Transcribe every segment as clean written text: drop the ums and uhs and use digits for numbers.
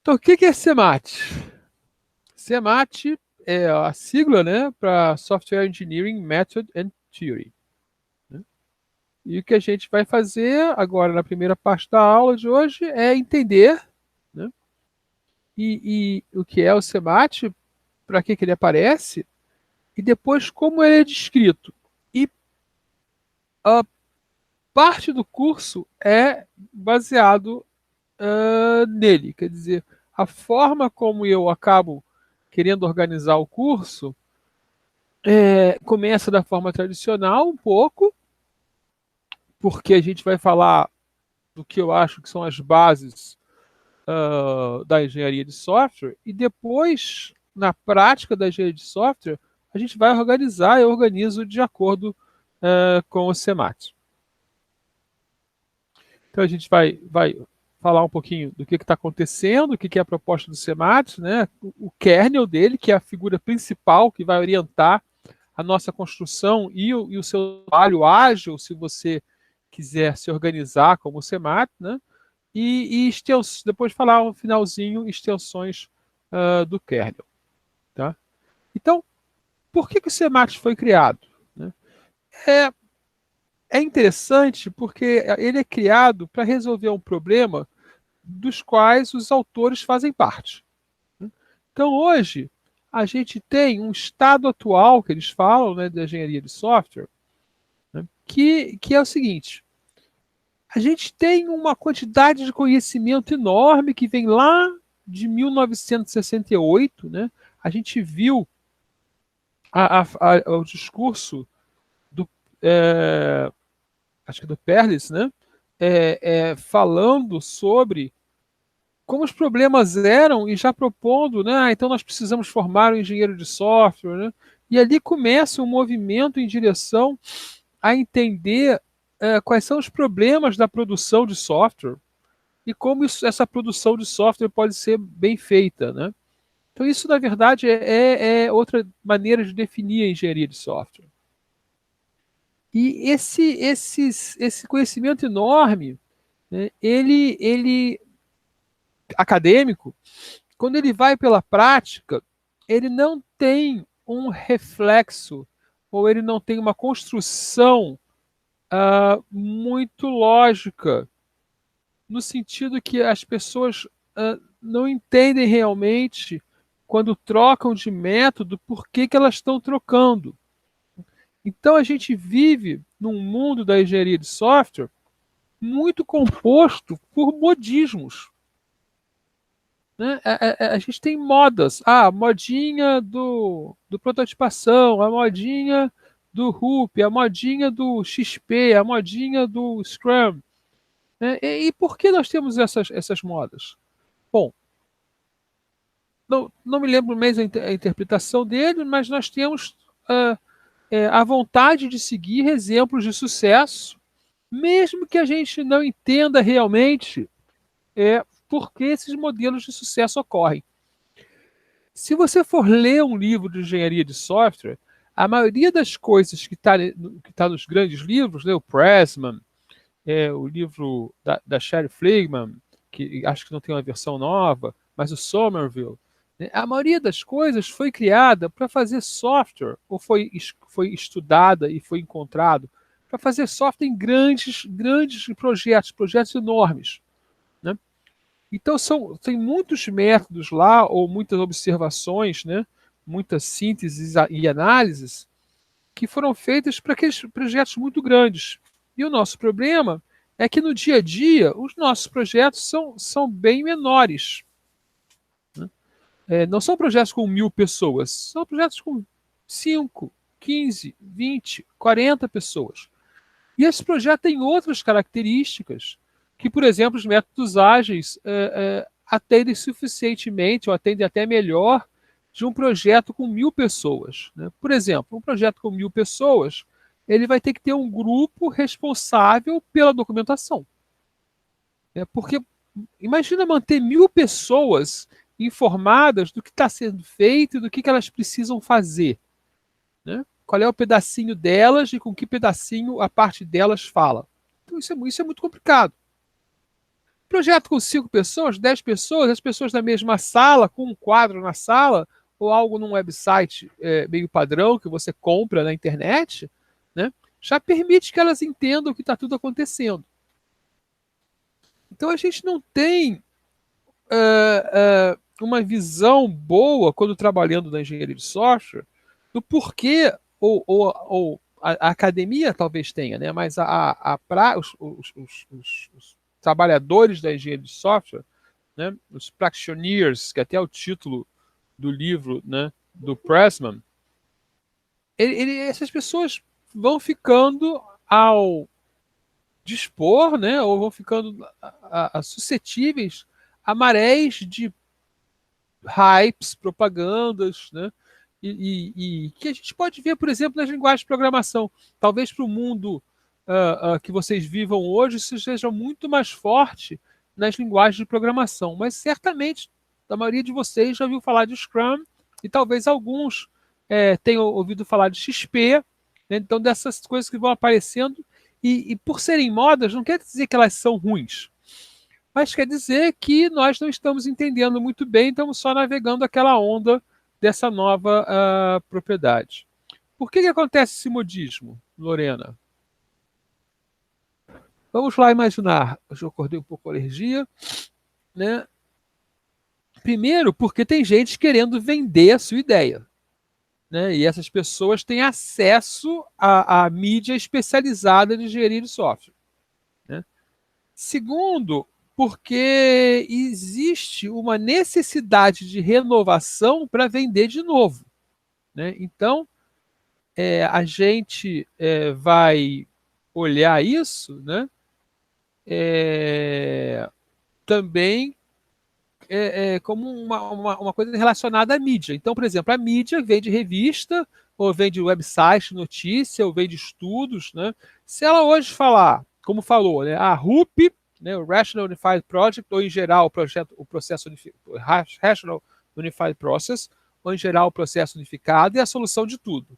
Então, o que é SEMAT? SEMAT é a sigla, né, para Software Engineering Method and Theory, né? E o que a gente vai fazer agora na primeira parte da aula de hoje é entender, né, e o que é o SEMAT, para que ele aparece, e depois como ele é descrito. E a parte do curso é baseado nele, quer dizer, a forma como eu acabo querendo organizar o curso começa da forma tradicional um pouco, porque a gente vai falar do que eu acho que são as bases da engenharia de software, e depois, na prática da engenharia de software, a gente vai organizar e organizo de acordo com o SEMAT. Então a gente vai falar um pouquinho do que está acontecendo, o que é a proposta do SEMAT, né? O kernel dele, que é a figura principal que vai orientar a nossa construção e o seu trabalho ágil, se você quiser se organizar como o SEMAT, né? E depois falar no finalzinho extensões do kernel. Tá? Então, por que o SEMAT foi criado? Né? É, é interessante porque ele é criado para resolver um problema dos quais os autores fazem parte. Então, hoje, a gente tem um estado atual, que eles falam, né, da engenharia de software, né, que é o seguinte: a gente tem uma quantidade de conhecimento enorme que vem lá de 1968, né? A gente viu o discurso do, é, acho que do Perlis, né? Falando sobre como os problemas eram e já propondo, né? Então nós precisamos formar um engenheiro de software, né? E ali começa um movimento em direção a entender quais são os problemas da produção de software e como essa produção de software pode ser bem feita, né? Então isso, na verdade, é outra maneira de definir a engenharia de software. E esse conhecimento enorme, né, ele acadêmico, quando ele vai pela prática, ele não tem um reflexo ou ele não tem uma construção muito lógica, no sentido que as pessoas não entendem realmente, quando trocam de método, por que elas estão trocando. Então a gente vive num mundo da engenharia de software muito composto por modismos. Né? A gente tem modas. A modinha do prototipação, a modinha do Ruby, a modinha do XP, a modinha do Scrum. Né? E por que nós temos essas modas? Bom, não me lembro mesmo a interpretação dele, mas nós temos a vontade de seguir exemplos de sucesso, mesmo que a gente não entenda realmente por que esses modelos de sucesso ocorrem. Se você for ler um livro de engenharia de software, a maioria das coisas que está nos grandes livros, né, o Pressman, o livro da Sherry Fligman, que acho que não tem uma versão nova, mas o Somerville, né, a maioria das coisas foi criada para fazer software, ou foi estudada e foi encontrado para fazer software em grandes projetos enormes. Né? Então, tem muitos métodos lá, ou muitas observações, né? Muitas sínteses e análises que foram feitas para aqueles projetos muito grandes. E o nosso problema é que no dia a dia os nossos projetos são bem menores. Né? Não são projetos com 1.000 pessoas, são projetos com 5, 15, 20, 40 pessoas. E esse projeto tem outras características que, por exemplo, os métodos ágeis atendem suficientemente, ou atendem até melhor, de um projeto com 1.000 pessoas. Né? Por exemplo, um projeto com 1.000 pessoas, ele vai ter que ter um grupo responsável pela documentação. Né? Porque imagina manter 1.000 pessoas informadas do que está sendo feito e do que elas precisam fazer. Né? Qual é o pedacinho delas e com que pedacinho a parte delas fala. Então isso é muito complicado. projeto com 5 pessoas, 10 pessoas, as pessoas na mesma sala, com um quadro na sala, ou algo num website meio padrão que você compra na internet, né, já permite que elas entendam que está tudo acontecendo. Então a gente não tem uma visão boa quando trabalhando na engenharia de software do porquê, ou a academia talvez tenha, né, mas os trabalhadores da engenharia de software, né, os practitioners, que até é o título do livro, né, do Pressman, essas pessoas vão ficando ao dispor, né, ou vão ficando suscetíveis a marés de hypes, propagandas, né, e que a gente pode ver, por exemplo, nas linguagens de programação. Talvez para o mundo que vocês vivam hoje, isso seja muito mais forte nas linguagens de programação, mas certamente a maioria de vocês já ouviu falar de Scrum e talvez alguns tenham ouvido falar de XP, né? Então dessas coisas que vão aparecendo e por serem modas não quer dizer que elas são ruins, mas quer dizer que nós não estamos entendendo muito bem, estamos só navegando aquela onda dessa nova propriedade. Por que acontece esse modismo, Lorena? Vamos lá imaginar. Eu já acordei um pouco com alergia, né? Primeiro, porque tem gente querendo vender a sua ideia, né? E essas pessoas têm acesso à mídia especializada de engenharia de software, né? Segundo, porque existe uma necessidade de renovação para vender de novo, né? Então, a gente vai olhar isso, né? Também como uma coisa relacionada à mídia. Então, por exemplo, a mídia vem de revista, ou vem de website, notícia, ou vem de estudos, né? Se ela hoje falar, como falou, né, a RUP, né, o Rational Unified Project, ou em geral o processo Rational Unified Process, ou em geral o processo unificado, é a solução de tudo,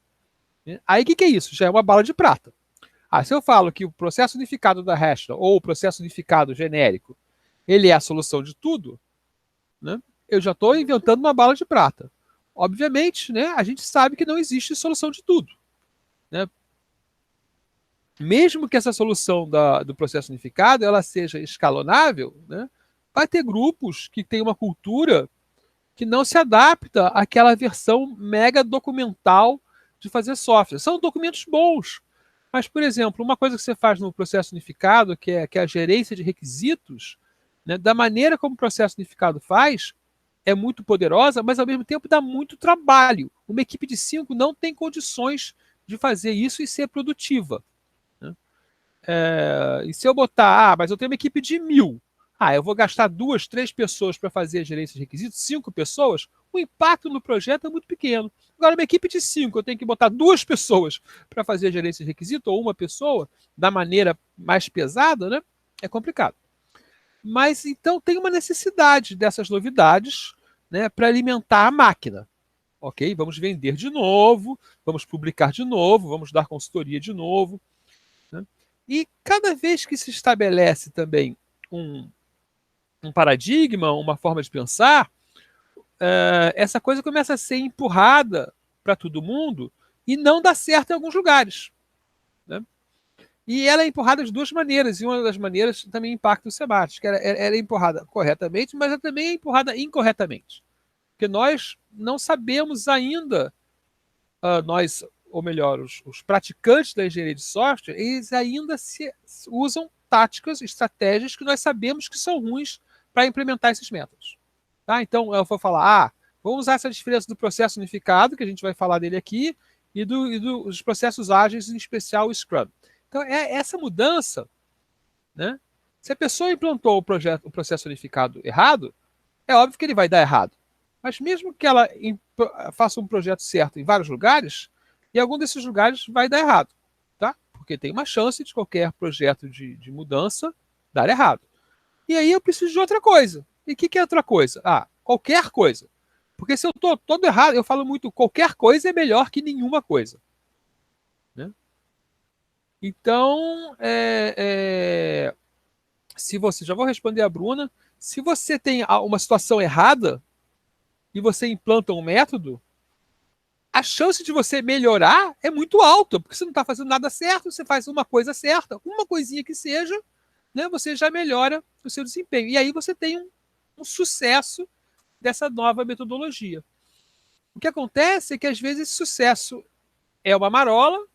né? Aí o que é isso? Já é uma bala de prata. Se eu falo que o processo unificado da Rational, ou o processo unificado genérico, ele é a solução de tudo, né, eu já estou inventando uma bala de prata. Obviamente, né, a gente sabe que não existe solução de tudo, né? Mesmo que essa solução do processo unificado ela seja escalonável, né, vai ter grupos que têm uma cultura que não se adapta àquela versão mega documental de fazer software. São documentos bons, mas, por exemplo, uma coisa que você faz no processo unificado, que é a gerência de requisitos, né, da maneira como o processo unificado faz, é muito poderosa, mas ao mesmo tempo dá muito trabalho. Uma equipe de 5 não tem condições de fazer isso e ser produtiva, né? E se eu botar, mas eu tenho uma equipe de 1.000, eu vou gastar 2, 3 pessoas para fazer a gerência de requisitos, 5 pessoas, o impacto no projeto é muito pequeno. Agora, uma equipe de 5, eu tenho que botar 2 pessoas para fazer a gerência de requisito, ou uma pessoa, da maneira mais pesada, né? É complicado. Mas então tem uma necessidade dessas novidades, né, para alimentar a máquina. Ok? Vamos vender de novo, vamos publicar de novo, vamos dar consultoria de novo, né? E cada vez que se estabelece também um paradigma, uma forma de pensar, essa coisa começa a ser empurrada para todo mundo e não dá certo em alguns lugares, né? E ela é empurrada de duas maneiras, e uma das maneiras também impacta o Sebastião, que ela é empurrada corretamente, mas ela também é empurrada incorretamente. Porque nós não sabemos ainda, ou melhor, os praticantes da engenharia de software, eles ainda usam táticas, estratégias que nós sabemos que são ruins para implementar esses métodos. Tá? Então, eu vou falar, vamos usar essa diferença do processo unificado, que a gente vai falar dele aqui, e dos processos ágeis, em especial o Scrum. Então, essa mudança, né? Se a pessoa implantou o processo unificado errado, é óbvio que ele vai dar errado. Mas mesmo que ela faça um projeto certo em vários lugares, em algum desses lugares vai dar errado, tá? Porque tem uma chance de qualquer projeto de mudança dar errado. E aí eu preciso de outra coisa. E o que é outra coisa? Qualquer coisa. Porque se eu estou todo errado, eu falo muito, qualquer coisa é melhor que nenhuma coisa, né? Então, Se você, já vou responder a Bruna, se você tem uma situação errada e você implanta um método, a chance de você melhorar é muito alta, porque você não está fazendo nada certo, você faz uma coisa certa, uma coisinha que seja, né, você já melhora o seu desempenho. E aí você tem um sucesso dessa nova metodologia. O que acontece é que às vezes esse sucesso é uma marola,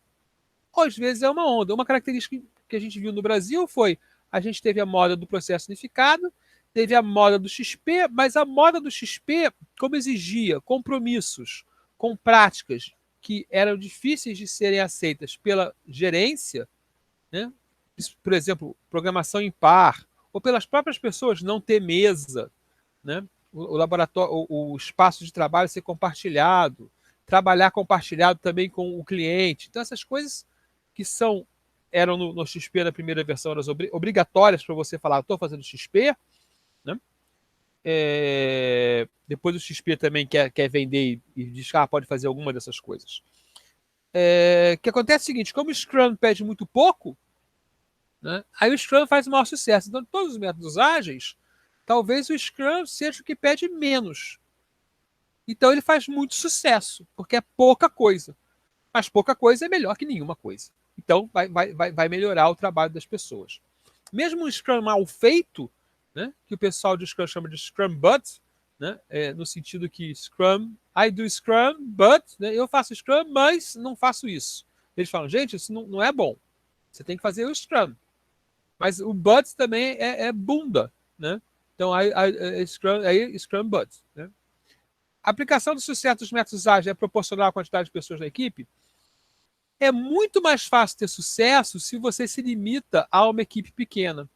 ou às vezes é uma onda. Uma característica que a gente viu no Brasil foi a gente teve a moda do processo unificado, teve a moda do XP, mas a moda do XP, como exigia compromissos com práticas que eram difíceis de serem aceitas pela gerência, né? Por exemplo, programação em par, ou pelas próprias pessoas não ter mesa, né? O laboratório, o espaço de trabalho ser compartilhado, trabalhar compartilhado também com o cliente. Então, essas coisas que eram no XP na primeira versão, eram obrigatórias para você falar, estou fazendo XP, né? Depois o XP também quer vender e diz que pode fazer alguma dessas coisas. O que acontece é o seguinte, como o Scrum pede muito pouco, né, aí o Scrum faz o maior sucesso. Então, todos os métodos ágeis, talvez o Scrum seja o que pede menos. Então ele faz muito sucesso, porque é pouca coisa. Mas pouca coisa é melhor que nenhuma coisa. Então vai melhorar o trabalho das pessoas. Mesmo um Scrum mal feito, né, que o pessoal de Scrum chama de Scrum But, né, no sentido que Scrum, I do Scrum, but, né, eu faço Scrum, mas não faço isso. Eles falam, gente, isso não é bom. Você tem que fazer o Scrum. Mas o but também é bunda, né? Então, Scrum But, né? A aplicação do sucesso dos métodos ágeis é proporcional à quantidade de pessoas na equipe? É muito mais fácil ter sucesso se você se limita a uma equipe pequena.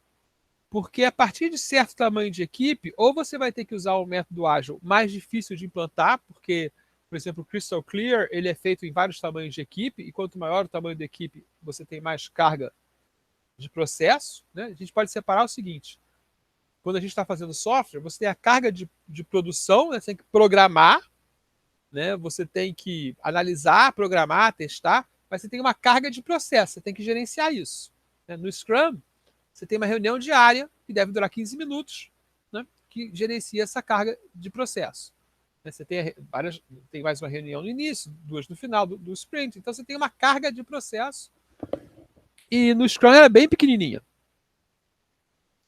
Porque a partir de certo tamanho de equipe, ou você vai ter que usar o método ágil mais difícil de implantar, porque, por exemplo, o Crystal Clear ele é feito em vários tamanhos de equipe, e quanto maior o tamanho da equipe, você tem mais carga de processo. Né? A gente pode separar o seguinte: quando a gente está fazendo software, você tem a carga de produção, né? Você tem que programar, né? Você tem que analisar, programar, testar, mas você tem uma carga de processo, você tem que gerenciar isso. Né? No Scrum, você tem uma reunião diária, que deve durar 15 minutos, né? Que gerencia essa carga de processo. Né? Você tem mais uma reunião no início, duas no final do sprint, então você tem uma carga de processo, e no Scrum ela é bem pequenininha.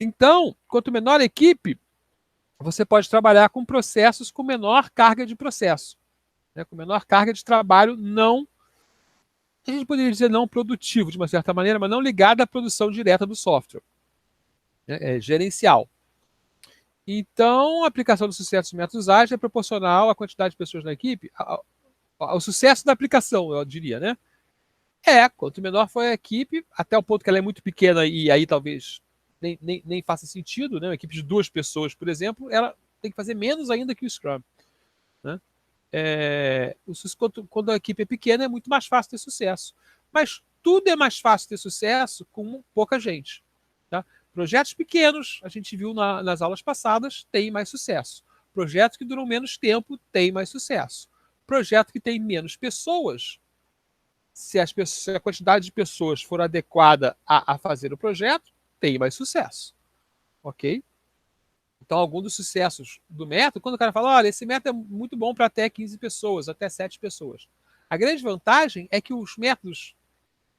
Então, quanto menor a equipe, você pode trabalhar com processos com menor carga de processo, né? Com menor carga de trabalho não, a gente poderia dizer não produtivo, de uma certa maneira, mas não ligado à produção direta do software, né? É gerencial. Então, a aplicação do sucesso dos métodos ágeis é proporcional à quantidade de pessoas na equipe, ao sucesso da aplicação, eu diria, né? Quanto menor for a equipe, até o ponto que ela é muito pequena e aí talvez nem faça sentido, né? Uma equipe de 2 pessoas, por exemplo, ela tem que fazer menos ainda que o Scrum, né? Quando a equipe é pequena, é muito mais fácil ter sucesso. Mas tudo é mais fácil ter sucesso com pouca gente. Tá? Projetos pequenos, a gente viu nas aulas passadas, tem mais sucesso. Projetos que duram menos tempo, tem mais sucesso. Projeto que tem menos pessoas, se a quantidade de pessoas for adequada a fazer o projeto, tem mais sucesso. Ok? Então, algum dos sucessos do método, quando o cara fala, olha, esse método é muito bom para até 15 pessoas, até 7 pessoas. A grande vantagem é que os métodos,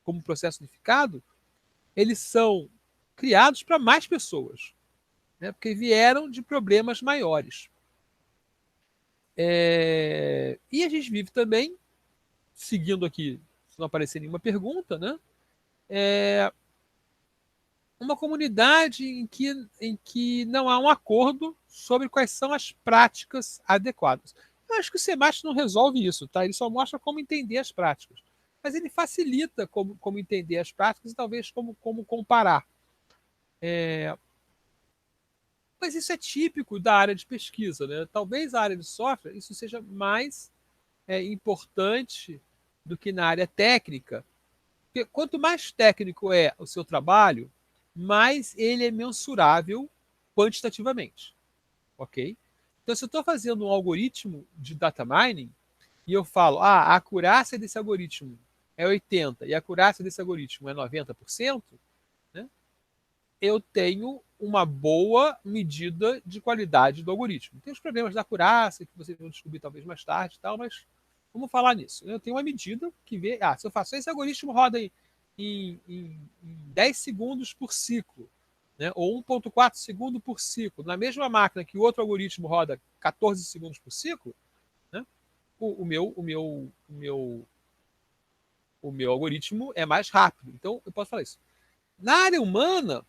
como processo unificado, eles são criados para mais pessoas, né? Porque vieram de problemas maiores. E a gente vive também, seguindo aqui, se não aparecer nenhuma pergunta, né? Uma comunidade em que não há um acordo sobre quais são as práticas adequadas. Eu acho que o Semast não resolve isso, tá? Ele só mostra como entender as práticas. Mas ele facilita como entender as práticas e talvez como comparar. Mas isso é típico da área de pesquisa, né? Talvez a área de software isso seja mais importante do que na área técnica. Porque quanto mais técnico é o seu trabalho, mais ele é mensurável quantitativamente, ok? Então, se eu estou fazendo um algoritmo de data mining e eu falo, a acurácia desse algoritmo é 80% e a acurácia desse algoritmo é 90%, né? Eu tenho uma boa medida de qualidade do algoritmo. Tem os problemas da acurácia, que vocês vão descobrir talvez mais tarde e tal, mas vamos falar nisso. Eu tenho uma medida que vê, se eu faço esse algoritmo roda em 10 segundos por ciclo, né, ou 1,4 segundo por ciclo, na mesma máquina que o outro algoritmo roda 14 segundos por ciclo, né, o meu algoritmo é mais rápido. Então, eu posso falar isso. Na área humana,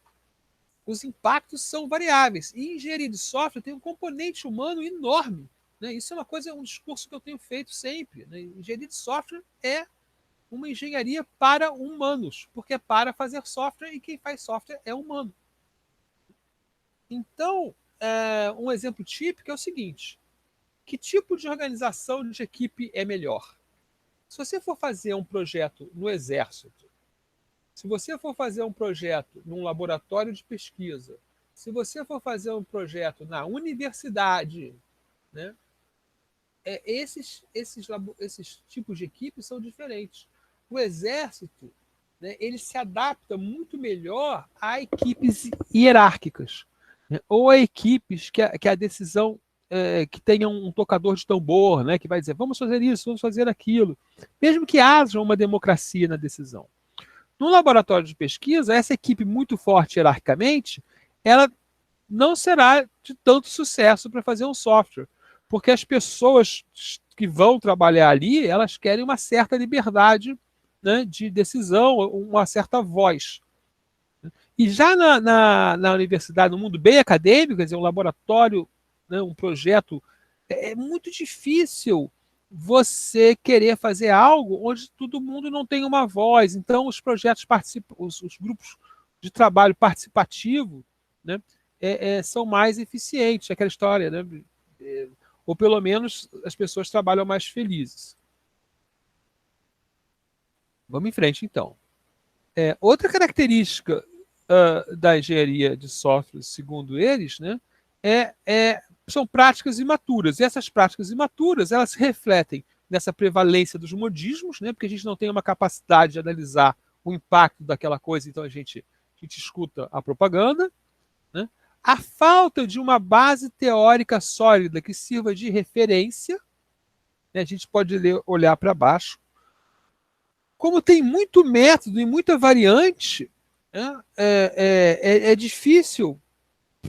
os impactos são variáveis. E engenharia de software tem um componente humano enorme. Né? Isso é uma coisa, um discurso que eu tenho feito sempre. Né? Engenharia de software é uma engenharia para humanos, porque é para fazer software e quem faz software é humano. Então, um exemplo típico é o seguinte: que tipo de organização de equipe é melhor? Se você for fazer um projeto no Exército, se você for fazer um projeto num laboratório de pesquisa, se você for fazer um projeto na universidade, né, esses tipos de equipes são diferentes. O Exército, né, ele se adapta muito melhor a equipes hierárquicas, né, ou a equipes que a decisão que tenha um tocador de tambor, né, que vai dizer vamos fazer isso, vamos fazer aquilo, mesmo que haja uma democracia na decisão. No laboratório de pesquisa, essa equipe muito forte hierarquicamente, ela não será de tanto sucesso para fazer um software, porque as pessoas que vão trabalhar ali, elas querem uma certa liberdade, né, de decisão, uma certa voz. E já na universidade, no mundo bem acadêmico, quer dizer, um laboratório, né, um projeto, é muito difícil você querer fazer algo onde todo mundo não tem uma voz. Então, os projetos os grupos de trabalho participativo, né, são mais eficientes. Aquela história, né? Ou pelo menos as pessoas trabalham mais felizes. Vamos em frente, então. Outra característica da engenharia de software, segundo eles, né, são práticas imaturas. E essas práticas imaturas, elas se refletem nessa prevalência dos modismos, né, porque a gente não tem uma capacidade de analisar o impacto daquela coisa, então a gente escuta a propaganda, né, a falta de uma base teórica sólida que sirva de referência, né, a gente pode olhar para baixo. Como tem muito método e muita variante, né, é difícil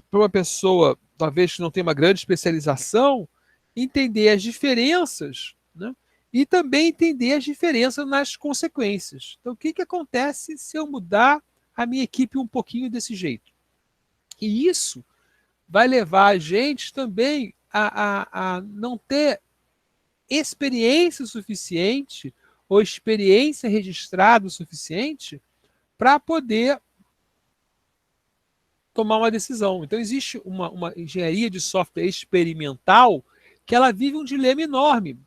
para uma pessoa, talvez que não tenha uma grande especialização, entender as diferenças, né, e também entender as diferenças nas consequências. Então, o que acontece se eu mudar a minha equipe um pouquinho desse jeito? E isso vai levar a gente também a não ter experiência suficiente ou experiência registrada o suficiente para poder tomar uma decisão. Então, existe uma engenharia de software experimental que ela vive um dilema enorme,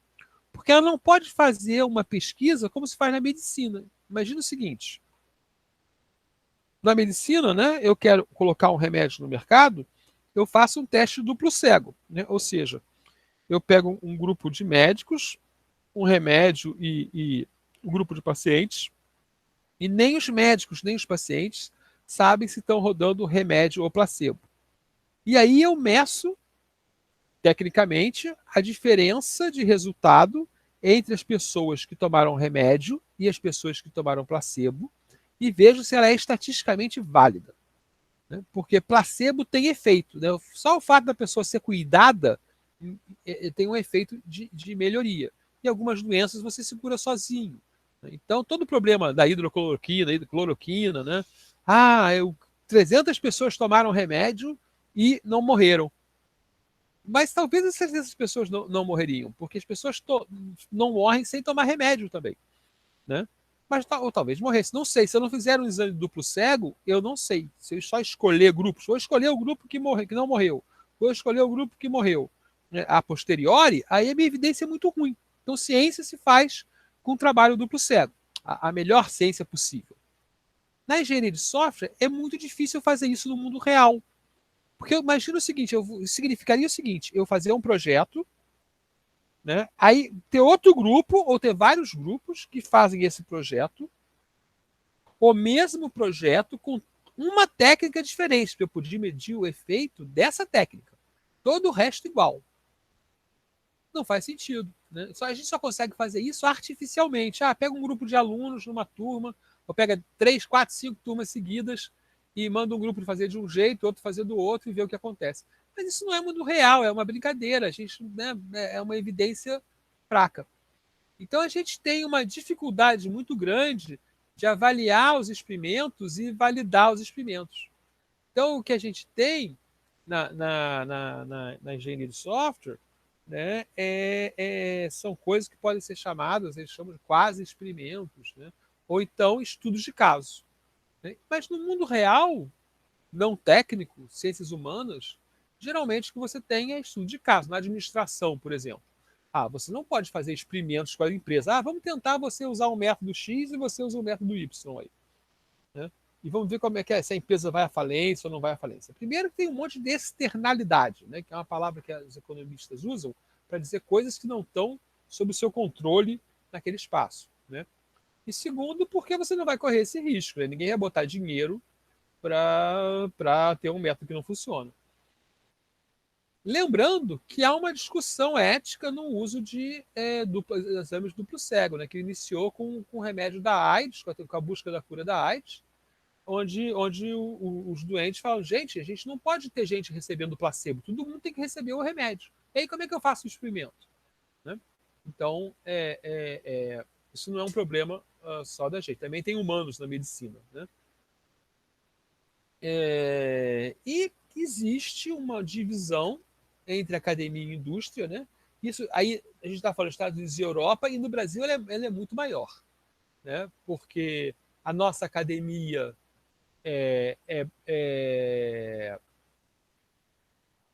porque ela não pode fazer uma pesquisa como se faz na medicina. Imagina o seguinte: na medicina, né, eu quero colocar um remédio no mercado, eu faço um teste duplo cego, né? Ou seja, eu pego um grupo de médicos, um remédio e um grupo de pacientes, e nem os médicos, nem os pacientes sabem se estão rodando remédio ou placebo. E aí eu meço, tecnicamente, a diferença de resultado entre as pessoas que tomaram remédio e as pessoas que tomaram placebo e vejo se ela é estatisticamente válida. Né? Porque placebo tem efeito. Né? Só o fato da pessoa ser cuidada tem um efeito de melhoria. E algumas doenças você se cura sozinho. Então, todo o problema da hidrocloroquina, né? 300 pessoas tomaram remédio e não morreram. Mas talvez essas pessoas não morreriam, porque as pessoas não morrem sem tomar remédio também, né? Mas ou talvez morresse, não sei. Se eu não fizer um exame duplo cego, eu não sei. Se eu só escolher grupos, vou escolher o grupo que não morreu, vou escolher o grupo que morreu, né, a posteriori, aí a minha evidência é muito ruim. Então, ciência se faz com trabalho duplo cego, a melhor ciência possível. Na engenharia de software, é muito difícil fazer isso no mundo real. Porque eu imagino o seguinte, significaria o seguinte: eu fazer um projeto, né, aí ter outro grupo, ou ter vários grupos que fazem esse projeto, o mesmo projeto com uma técnica diferente, para eu poder medir o efeito dessa técnica. Todo o resto igual. Não faz sentido. Né? A gente só consegue fazer isso artificialmente. Pega um grupo de alunos numa turma, ou pega 3, 4, 5 turmas seguidas e manda um grupo de fazer de um jeito, outro fazer do outro e ver o que acontece. Mas isso não é mundo real, é uma brincadeira. A gente, né, é uma evidência fraca. Então a gente tem uma dificuldade muito grande de avaliar os experimentos e validar os experimentos. Então o que a gente tem na engenharia de software, né, são coisas que podem ser chamadas, eles chamam de quase experimentos, né, ou então estudos de caso. Né? Mas no mundo real, não técnico, ciências humanas, geralmente o que você tem é estudo de caso. Na administração, por exemplo. Você não pode fazer experimentos com a empresa. Vamos tentar você usar o método X e você usa o método Y aí. Né? E vamos ver como é que é, se a empresa vai à falência ou não vai à falência. Primeiro que tem um monte de externalidade, né, que é uma palavra que os economistas usam para dizer coisas que não estão sob o seu controle naquele espaço. Né? E segundo, porque você não vai correr esse risco. Né? Ninguém vai botar dinheiro para ter um método que não funciona. Lembrando que há uma discussão ética no uso de exames duplo cego, né, que iniciou com o remédio da AIDS, com a busca da cura da AIDS, onde os doentes falam, gente, a gente não pode ter gente recebendo placebo, todo mundo tem que receber o remédio. E aí como é que eu faço o experimento? Né? Então, isso não é um problema só da gente. Também tem humanos na medicina. Né? E existe uma divisão entre academia e indústria, né? Isso aí a gente está falando dos Estados Unidos e Europa, e no Brasil ela é muito maior, né? Porque a nossa academia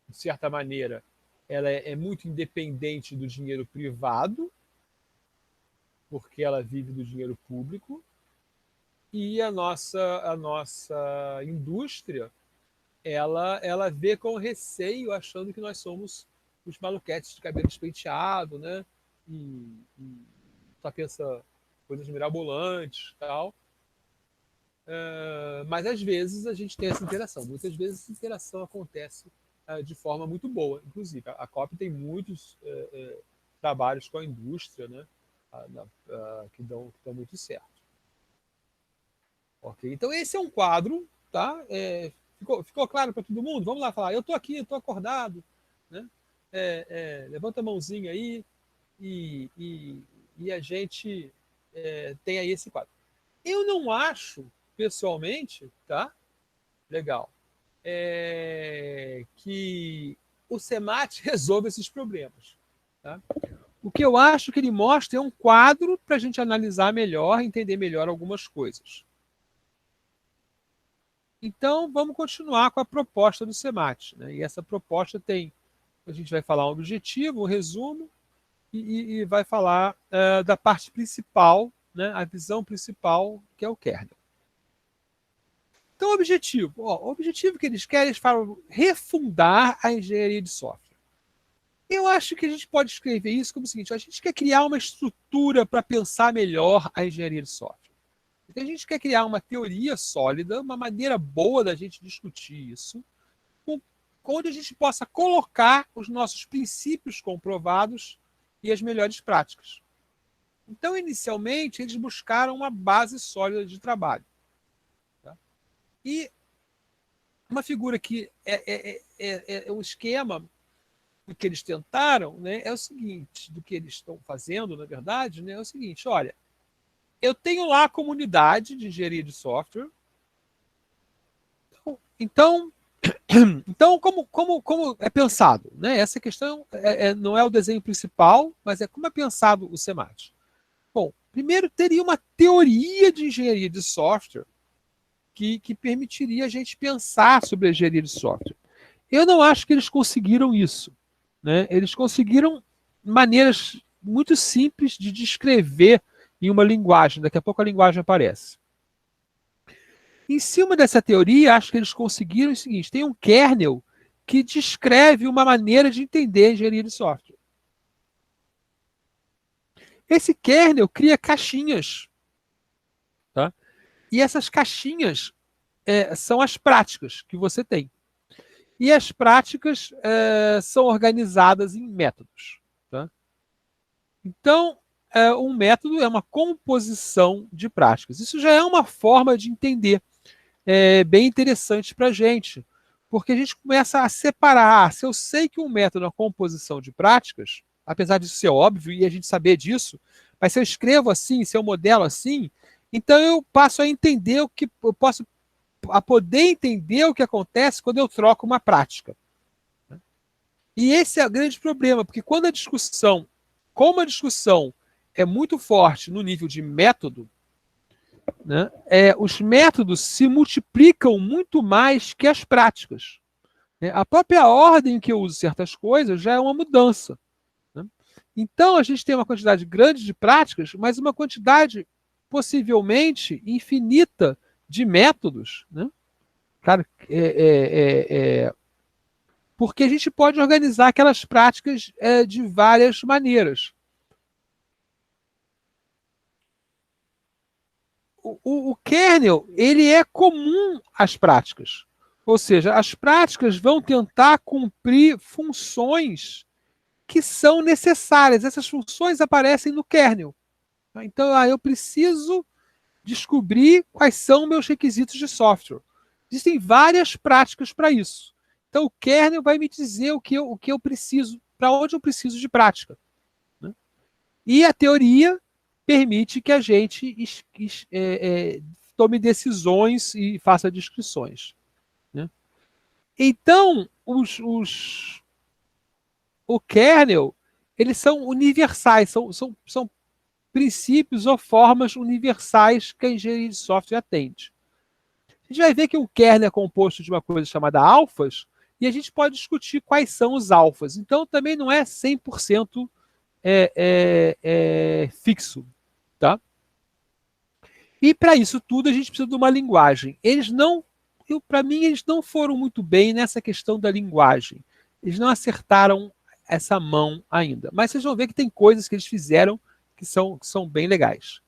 de certa maneira, ela é muito independente do dinheiro privado, porque ela vive do dinheiro público, e a nossa indústria ela vê com receio, achando que nós somos os maluquetes de cabelo despenteado, né? E só pensa coisas mirabolantes, tal. Mas às vezes a gente tem essa interação. Muitas vezes essa interação acontece de forma muito boa. Inclusive, a COP tem muitos trabalhos com a indústria, né? Que dão muito certo. Ok? Então esse é um quadro, tá? Ficou claro para todo mundo? Vamos lá falar. Eu estou aqui, eu estou acordado, né? Levanta a mãozinha aí e a gente tem aí esse quadro. Eu não acho, pessoalmente, tá? Legal, que o SEMAT resolve esses problemas. Tá? O que eu acho que ele mostra é um quadro para a gente analisar melhor, entender melhor algumas coisas. Então, vamos continuar com a proposta do SEMAT. Né? E essa proposta tem, a gente vai falar um objetivo, um resumo, e vai falar da parte principal, né? A visão principal, que é o kernel. Então, o objetivo que eles querem, eles falam refundar a engenharia de software. Eu acho que a gente pode escrever isso como o seguinte: a gente quer criar uma estrutura para pensar melhor a engenharia de software. Então, a gente quer criar uma teoria sólida, uma maneira boa da gente discutir isso, onde a gente possa colocar os nossos princípios comprovados e as melhores práticas. Então, inicialmente, eles buscaram uma base sólida de trabalho. Tá? E uma figura que é um esquema que eles tentaram, né, é o seguinte, do que eles estão fazendo, na verdade, né, é o seguinte: olha, eu tenho lá a comunidade de engenharia de software, então como é pensado? Né? Essa questão não é o desenho principal, mas é como é pensado o SEMAT. Bom, primeiro teria uma teoria de engenharia de software que permitiria a gente pensar sobre a engenharia de software. Eu não acho que eles conseguiram isso. Né? Eles conseguiram maneiras muito simples de descrever em uma linguagem. Daqui a pouco a linguagem aparece. Em cima dessa teoria, acho que eles conseguiram o seguinte: tem um kernel que descreve uma maneira de entender a engenharia de software. Esse kernel cria caixinhas. Tá? E essas caixinhas são as práticas que você tem. E as práticas são organizadas em métodos. Tá? Então, um método é uma composição de práticas. Isso já é uma forma de entender bem interessante para a gente, porque a gente começa a separar. Se eu sei que um método é uma composição de práticas, apesar disso ser óbvio e a gente saber disso, mas se eu escrevo assim, se eu modelo assim, então eu passo a entender o que eu posso a poder entender o que acontece quando eu troco uma prática. E esse é o grande problema, porque quando a discussão, como a discussão é muito forte no nível de método, né, os métodos se multiplicam muito mais que as práticas. Né? A própria ordem que eu uso certas coisas já é uma mudança. Né? Então, a gente tem uma quantidade grande de práticas, mas uma quantidade possivelmente infinita de métodos. Né? Claro, porque a gente pode organizar aquelas práticas de várias maneiras. O kernel ele é comum às práticas. Ou seja, as práticas vão tentar cumprir funções que são necessárias. Essas funções aparecem no kernel. Então, eu preciso descobrir quais são meus requisitos de software. Existem várias práticas para isso. Então, o kernel vai me dizer o que eu preciso, para onde eu preciso de prática. Né? E a teoria permite que a gente tome decisões e faça descrições. Né? Então, o kernel, eles são universais, são princípios ou formas universais que a engenharia de software atende. A gente vai ver que o kernel é composto de uma coisa chamada alfas, e a gente pode discutir quais são os alfas. Então, também não é 100% fixo. Tá? E para isso tudo, a gente precisa de uma linguagem. Para mim, eles não foram muito bem nessa questão da linguagem. Eles não acertaram essa mão ainda. Mas vocês vão ver que tem coisas que eles fizeram que são bem legais.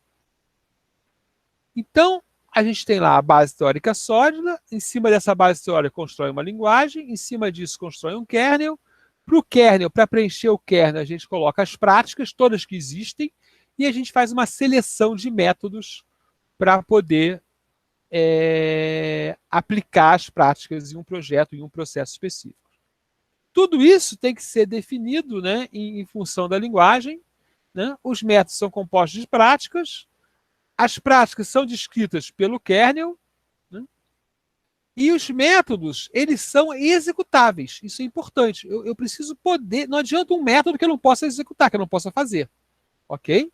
Então, a gente tem lá a base teórica sólida, em cima dessa base teórica constrói uma linguagem, em cima disso constrói um kernel. Para o kernel, para preencher o kernel, a gente coloca as práticas, todas que existem, e a gente faz uma seleção de métodos para poder aplicar as práticas em um projeto, em um processo específico. Tudo isso tem que ser definido, né, em função da linguagem. Né? Os métodos são compostos de práticas, as práticas são descritas pelo kernel, né? E os métodos, eles são executáveis. Isso é importante. Eu preciso poder... Não adianta um método que eu não possa executar, que eu não possa fazer. Ok?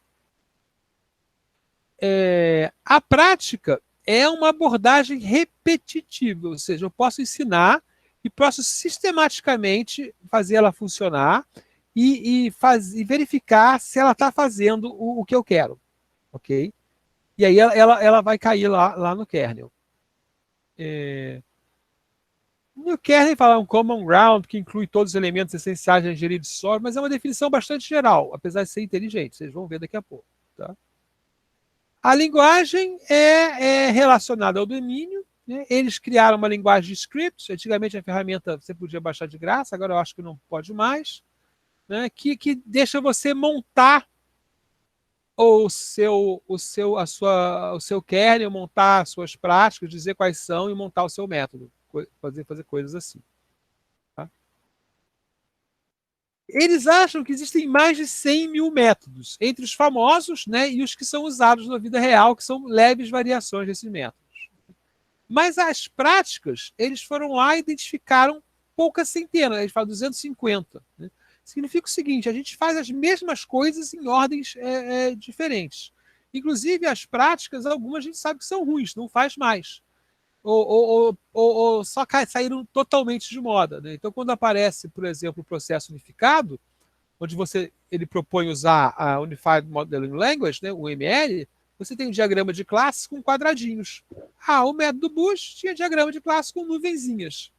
A prática é uma abordagem repetitiva, ou seja, eu posso ensinar e posso sistematicamente fazer ela funcionar e verificar se ela está fazendo o que eu quero. Ok? E aí ela vai cair lá no kernel. No kernel fala um common ground, que inclui todos os elementos essenciais da engenharia de software, mas é uma definição bastante geral, apesar de ser inteligente. Vocês vão ver daqui a pouco. Tá? A linguagem é relacionada ao domínio. Né? Eles criaram uma linguagem de script. Antigamente a ferramenta você podia baixar de graça, agora eu acho que não pode mais. Né? Que deixa você montar o seu kernel, montar as suas práticas, dizer quais são e montar o seu método. Fazer coisas assim. Tá? Eles acham que existem mais de 100 mil métodos, entre os famosos, né, e os que são usados na vida real, que são leves variações desses métodos. Mas as práticas, eles foram lá e identificaram poucas centenas, eles falam 250. Né? Significa o seguinte, a gente faz as mesmas coisas em ordens diferentes. Inclusive, as práticas, algumas a gente sabe que são ruins, não faz mais. Ou só saíram totalmente de moda. Né? Então, quando aparece, por exemplo, o processo unificado, onde ele propõe usar a Unified Modeling Language, né, o UML, você tem um diagrama de classes com quadradinhos. O método Bush tinha diagrama de classe com nuvenzinhas.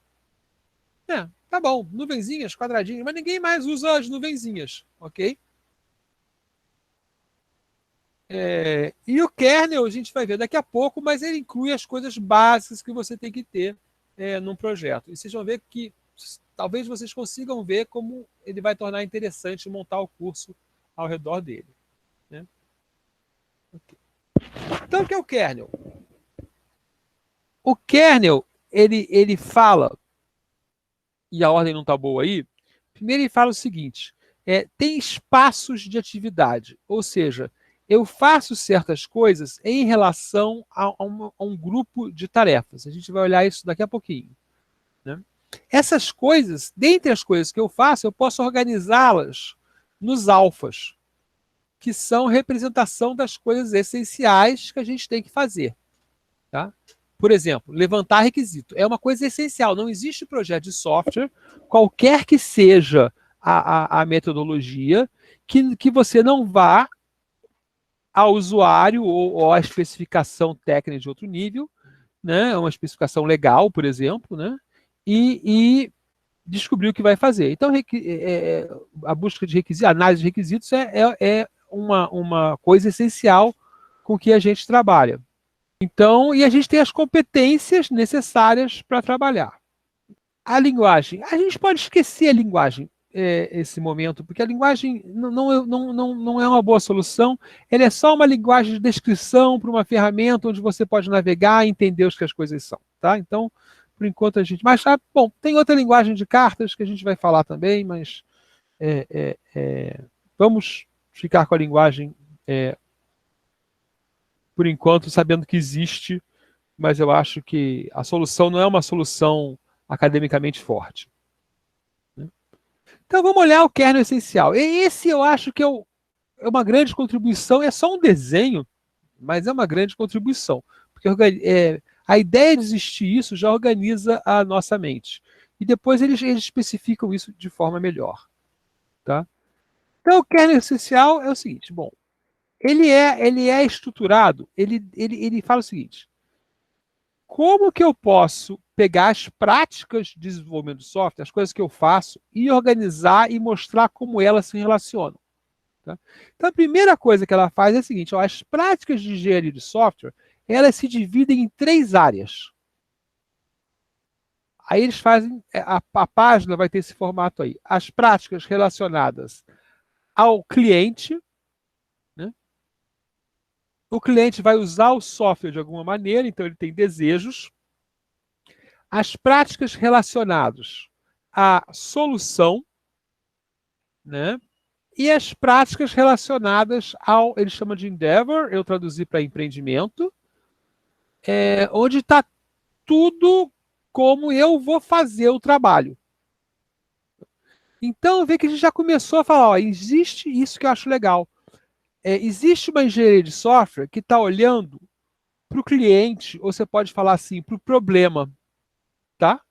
Tá bom, nuvenzinhas, quadradinhos, mas ninguém mais usa as nuvenzinhas, ok? E o kernel a gente vai ver daqui a pouco, mas ele inclui as coisas básicas que você tem que ter num projeto. E vocês vão ver que talvez vocês consigam ver como ele vai tornar interessante montar o curso ao redor dele. Né? Okay. Então, o que é o kernel? O kernel, ele fala, e a ordem não está boa aí, primeiro ele fala o seguinte, tem espaços de atividade, ou seja, eu faço certas coisas em relação a um grupo de tarefas. A gente vai olhar isso daqui a pouquinho. Né? Essas coisas, dentre as coisas que eu faço, eu posso organizá-las nos alfas, que são representação das coisas essenciais que a gente tem que fazer. Tá? Por exemplo, levantar requisito. É uma coisa essencial. Não existe projeto de software, qualquer que seja a metodologia, que você não vá ao usuário ou à especificação técnica de outro nível, né? Uma especificação legal, por exemplo, né? E descobrir o que vai fazer. Então, a busca de requisitos, a análise de requisitos é uma coisa essencial com que a gente trabalha. Então, e a gente tem as competências necessárias para trabalhar. A linguagem, a gente pode esquecer a linguagem esse momento, porque a linguagem não é uma boa solução, ela é só uma linguagem de descrição para uma ferramenta onde você pode navegar e entender o que as coisas são. Tá? Então, por enquanto a gente... Mas, bom, tem outra linguagem de cartas que a gente vai falar também, mas vamos ficar com a linguagem por enquanto, sabendo que existe, mas eu acho que a solução não é uma solução academicamente forte. Então vamos olhar o kernel essencial. E esse eu acho que é uma grande contribuição, é só um desenho, mas é uma grande contribuição. Porque a ideia de existir isso já organiza a nossa mente. E depois eles especificam isso de forma melhor. Tá? Então o kernel essencial é o seguinte, bom, ele é estruturado, ele fala o seguinte, como que eu posso pegar as práticas de desenvolvimento de software, as coisas que eu faço, e organizar e mostrar como elas se relacionam? Tá? Então, a primeira coisa que ela faz é a seguinte, as práticas de engenharia de software, elas se dividem em 3 áreas. Aí eles fazem, a página vai ter esse formato aí. As práticas relacionadas ao cliente, né? O cliente vai usar o software de alguma maneira, então ele tem desejos. As práticas relacionadas à solução, né? E as práticas relacionadas ao, ele chama de endeavor, eu traduzi para empreendimento, onde está tudo como eu vou fazer o trabalho. Então, vê que a gente já começou a falar, ó, existe isso que eu acho legal. Existe uma engenharia de software que está olhando para o cliente, ou você pode falar assim, para o problema, tá?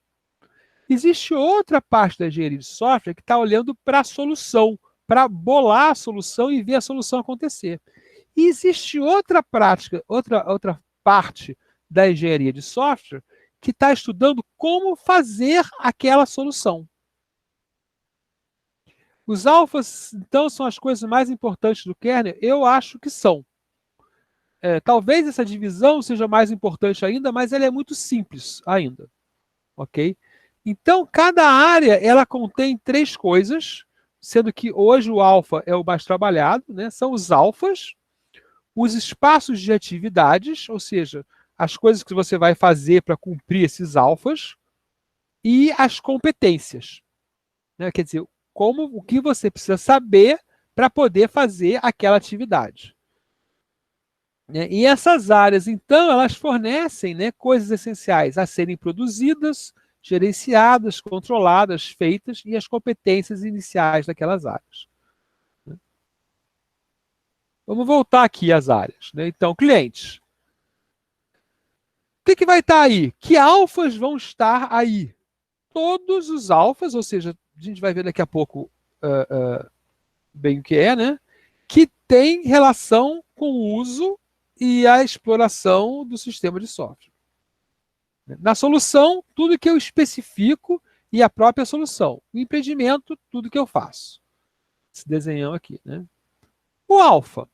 Existe outra parte da engenharia de software que está olhando para a solução, para bolar a solução e ver a solução acontecer. E existe outra prática, outra parte da engenharia de software que está estudando como fazer aquela solução. Os alfas, então, são as coisas mais importantes do kernel? Eu acho que são. Talvez essa divisão seja mais importante ainda, mas ela é muito simples ainda. Ok? Então, cada área ela contém 3 coisas, sendo que hoje o alfa é o mais trabalhado, né? São os alfas, os espaços de atividades, ou seja, as coisas que você vai fazer para cumprir esses alfas, e as competências. Né? Quer dizer, o que você precisa saber para poder fazer aquela atividade. E essas áreas, então, elas fornecem, né, coisas essenciais a serem produzidas, gerenciadas, controladas, feitas, e as competências iniciais daquelas áreas. Vamos voltar aqui às áreas. Né? Então, clientes. O que vai estar aí? Que alfas vão estar aí? Todos os alfas, ou seja, a gente vai ver daqui a pouco bem o que é, né? Que tem relação com o uso e a exploração do sistema de software. Na solução, tudo que eu especifico e a própria solução. No empreendimento, tudo que eu faço. Esse desenhão aqui. Né? O alfa.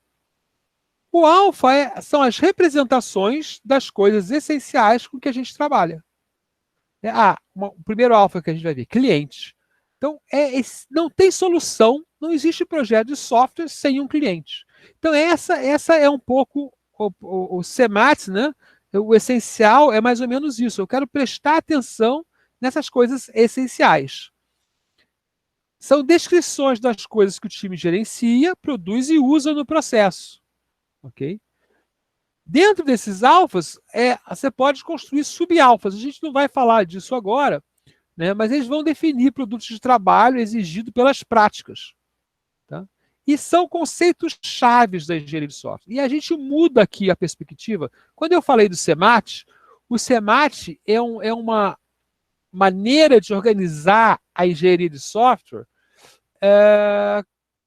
O alfa são as representações das coisas essenciais com que a gente trabalha. O primeiro alfa que a gente vai ver, clientes. Então, não tem solução, não existe projeto de software sem um cliente. Então, essa é um pouco o CEMAT, né? O essencial é mais ou menos isso. Eu quero prestar atenção nessas coisas essenciais. São descrições das coisas que o time gerencia, produz e usa no processo. Ok? Dentro desses alfas, você pode construir subalfas. A gente não vai falar disso agora, né? Mas eles vão definir produtos de trabalho exigidos pelas práticas. Tá? E são conceitos chaves da engenharia de software. E a gente muda aqui a perspectiva. Quando eu falei do CEMAT, o CEMAT é uma maneira de organizar a engenharia de software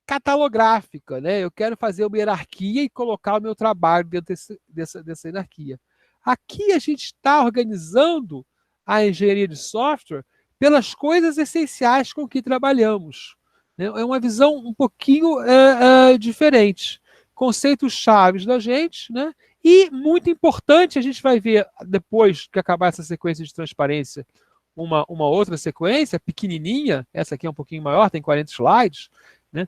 catalográfica, né? Eu quero fazer uma hierarquia e colocar o meu trabalho dentro dessa hierarquia. Aqui a gente está organizando a engenharia de software pelas coisas essenciais com que trabalhamos. É uma visão um pouquinho diferente. Conceitos chaves da gente, né? E muito importante, a gente vai ver depois que acabar essa sequência de transparência, uma outra sequência pequenininha, essa aqui é um pouquinho maior, tem 40 slides, né?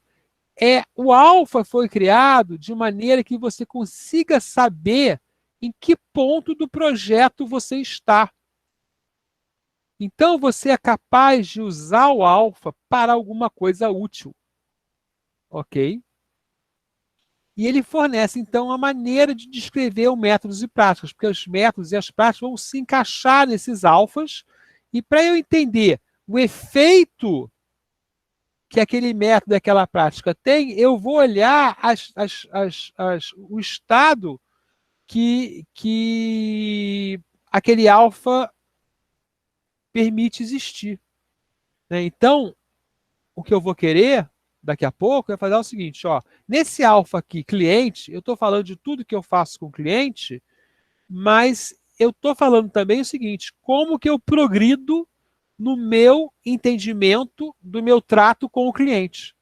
O alfa foi criado de maneira que você consiga saber em que ponto do projeto você está. Então, você é capaz de usar o alfa para alguma coisa útil. Ok? E ele fornece, então, a maneira de descrever os métodos e práticas, porque os métodos e as práticas vão se encaixar nesses alfas. E para eu entender o efeito que aquele método, aquela prática tem, eu vou olhar o estado que aquele alfa permite existir. Né? Então, o que eu vou querer daqui a pouco é fazer o seguinte, nesse alfa aqui, cliente, eu estou falando de tudo que eu faço com o cliente, mas eu estou falando também o seguinte, como que eu progrido no meu entendimento do meu trato com o cliente.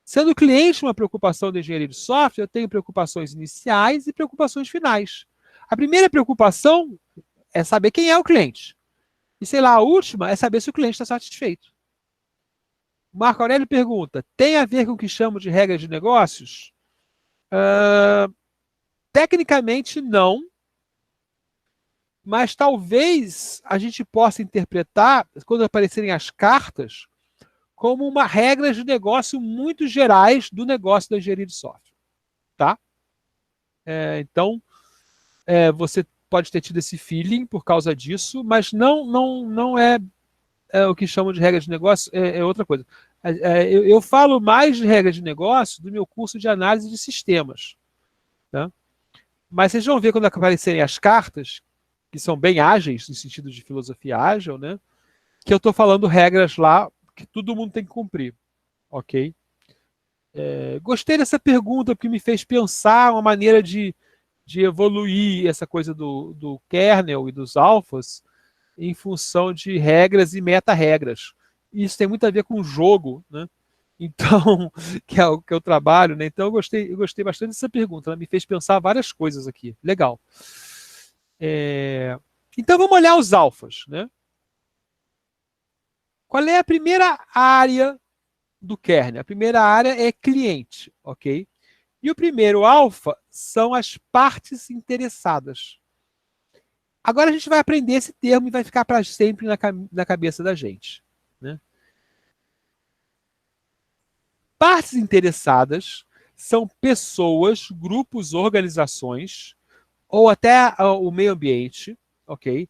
Sendo o cliente uma preocupação da engenharia de software, eu tenho preocupações iniciais e preocupações finais. A primeira preocupação é saber quem é o cliente. E, sei lá, a última é saber se o cliente está satisfeito. Marco Aurélio pergunta, tem a ver com o que chamo de regras de negócios? Tecnicamente, não. Mas talvez a gente possa interpretar, quando aparecerem as cartas, como uma regra de negócio muito gerais do negócio da engenharia de software. Tá? Então, você pode ter tido esse feeling por causa disso, mas não é o que chamam de regra de negócio, é outra coisa. Eu falo mais de regra de negócio do meu curso de análise de sistemas. Tá? Mas vocês vão ver quando aparecerem as cartas, que são bem ágeis, no sentido de filosofia ágil, né? Que eu estou falando regras lá que todo mundo tem que cumprir. Ok? Gostei dessa pergunta, porque me fez pensar uma maneira de evoluir essa coisa do kernel e dos alfas em função de regras e meta-regras. Isso tem muito a ver com o jogo, né? Então, que é o que eu trabalho, né? Então, eu gostei bastante dessa pergunta. Ela me fez pensar várias coisas aqui. Legal. Então, vamos olhar os alfas, né? Qual é a primeira área do kernel? A primeira área é cliente, ok? E o primeiro alfa são as partes interessadas. Agora a gente vai aprender esse termo e vai ficar para sempre na cabeça da gente. Né? Partes interessadas são pessoas, grupos, organizações, ou até o meio ambiente, ok?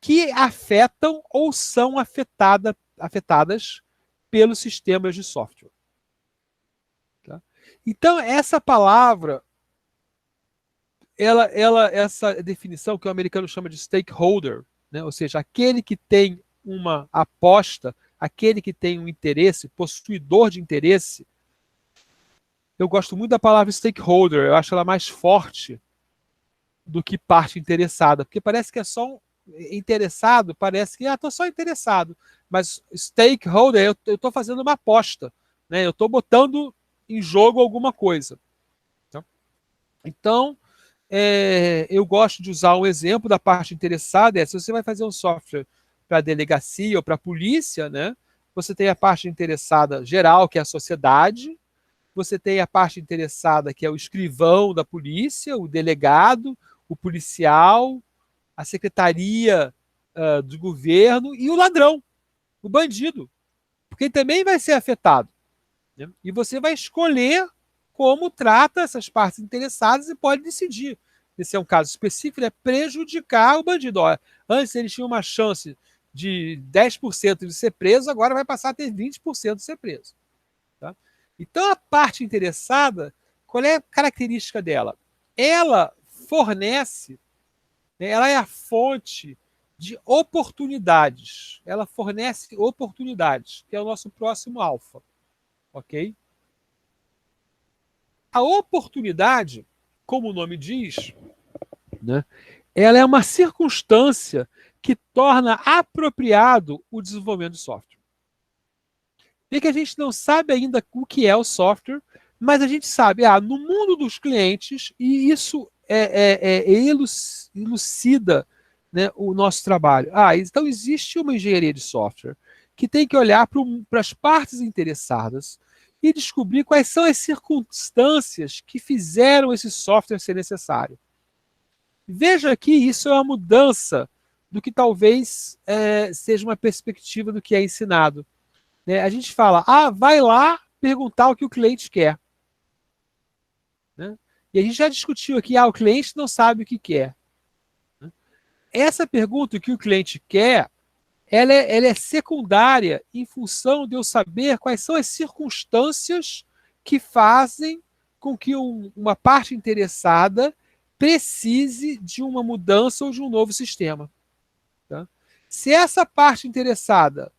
Que afetam ou são afetadas pelos sistemas de software. Tá? Então, essa palavra, essa definição que o americano chama de stakeholder, né? Ou seja, aquele que tem uma aposta, aquele que tem um interesse, possuidor de interesse. Eu gosto muito da palavra stakeholder, eu acho ela mais forte do que parte interessada, porque parece que é só interessado, parece que estou só interessado, mas stakeholder, eu estou fazendo uma aposta, né? Eu estou botando em jogo alguma coisa. Então, Então, eu gosto de usar um exemplo da parte interessada, se você vai fazer um software para delegacia ou para polícia, né? Você tem a parte interessada geral, que é a sociedade, você tem a parte interessada, que é o escrivão da polícia, o delegado, o policial, a secretaria do governo e o ladrão, o bandido, porque ele também vai ser afetado. Né? E você vai escolher como trata essas partes interessadas e pode decidir. Esse é um caso específico, é prejudicar o bandido. Olha, antes ele tinha uma chance de 10% de ser preso, agora vai passar a ter 20% de ser preso. Tá? Então, a parte interessada, qual é a característica dela? Ela fornece, né, ela é a fonte de oportunidades. Ela fornece oportunidades, que é o nosso próximo alfa. Ok? A oportunidade, como o nome diz, né, ela é uma circunstância que torna apropriado o desenvolvimento de software. E que a gente não sabe ainda o que é o software, mas a gente sabe, no mundo dos clientes, e isso elucida, né, o nosso trabalho. Então existe uma engenharia de software que tem que olhar para as partes interessadas e descobrir quais são as circunstâncias que fizeram esse software ser necessário. Veja que isso é uma mudança do que talvez seja uma perspectiva do que é ensinado. Né? A gente fala, vai lá perguntar o que o cliente quer. Né? E a gente já discutiu aqui, o cliente não sabe o que quer. Né? Essa pergunta, o que o cliente quer, ela é secundária em função de eu saber quais são as circunstâncias que fazem com que uma parte interessada precise de uma mudança ou de um novo sistema. Tá? Se essa parte interessada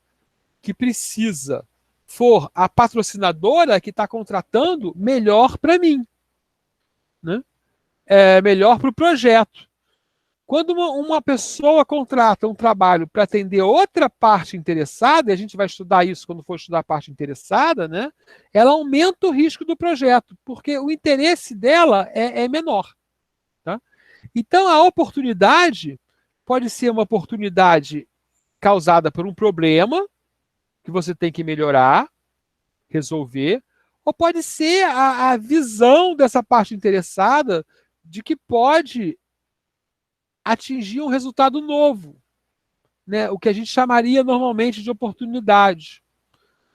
que precisa for a patrocinadora que está contratando, melhor para mim. Né? Melhor para o projeto. Quando uma pessoa contrata um trabalho para atender outra parte interessada, e a gente vai estudar isso quando for estudar a parte interessada, né? Ela aumenta o risco do projeto, porque o interesse dela é menor. Tá? Então, a oportunidade pode ser uma oportunidade causada por um problema que você tem que melhorar, resolver, ou pode ser a visão dessa parte interessada de que pode atingir um resultado novo, né? O que a gente chamaria normalmente de oportunidade.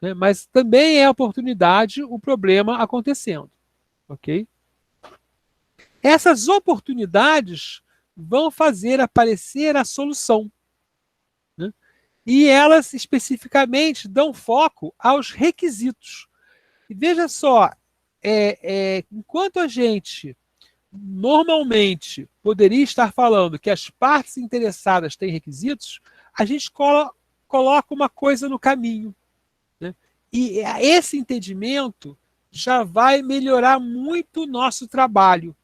Né? Mas também é oportunidade o problema acontecendo. Ok? Essas oportunidades vão fazer aparecer a solução. Né? E elas especificamente dão foco aos requisitos. E veja só, enquanto a gente normalmente poderia estar falando que as partes interessadas têm requisitos, a gente coloca uma coisa no caminho. Né? E esse entendimento já vai melhorar muito o nosso trabalho.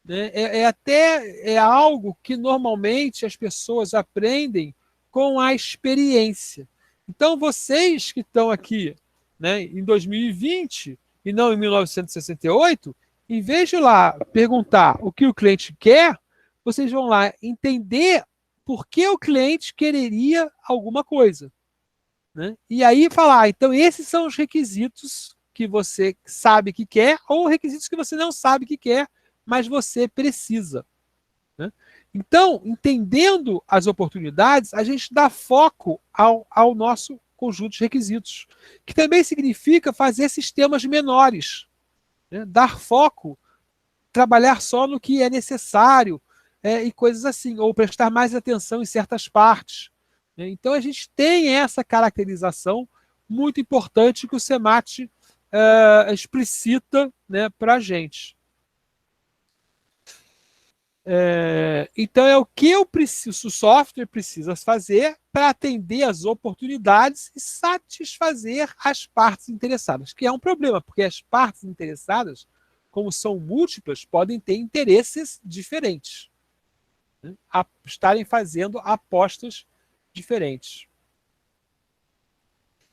Né? Até algo que normalmente as pessoas aprendem com a experiência. Então, vocês que estão aqui, né, em 2020 e não em 1968, em vez de lá perguntar o que o cliente quer, vocês vão lá entender por que o cliente quereria alguma coisa. Né? E aí falar, então esses são os requisitos que você sabe que quer ou requisitos que você não sabe que quer, mas você precisa. Né? Então, entendendo as oportunidades, a gente dá foco ao nosso conjunto de requisitos, que também significa fazer sistemas menores, né? Dar foco, trabalhar só no que é necessário e coisas assim, ou prestar mais atenção em certas partes. Né? Então, a gente tem essa caracterização muito importante que o SEMAT explicita, né, para a gente. Então, é o que eu preciso, o software precisa fazer para atender as oportunidades e satisfazer as partes interessadas, que é um problema, porque as partes interessadas, como são múltiplas, podem ter interesses diferentes, né? Estarem fazendo apostas diferentes.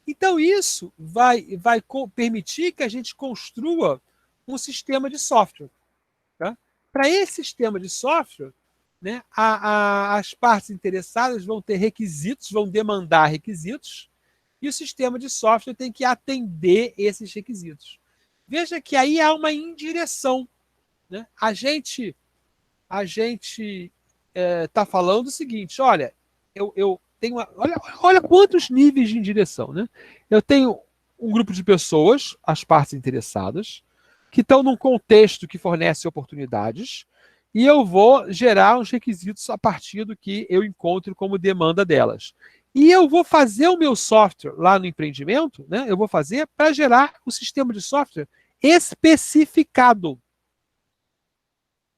Então, isso vai permitir que a gente construa um sistema de software. Tá? Para esse sistema de software, né, as partes interessadas vão ter requisitos, vão demandar requisitos, e o sistema de software tem que atender esses requisitos. Veja que aí há uma indireção. Né? A gente está falando o seguinte, olha, eu tenho olha quantos níveis de indireção. Né? Eu tenho um grupo de pessoas, as partes interessadas, que estão num contexto que fornece oportunidades, e eu vou gerar uns requisitos a partir do que eu encontro como demanda delas. E eu vou fazer o meu software lá no empreendimento, né? Eu vou fazer para gerar o sistema de software especificado.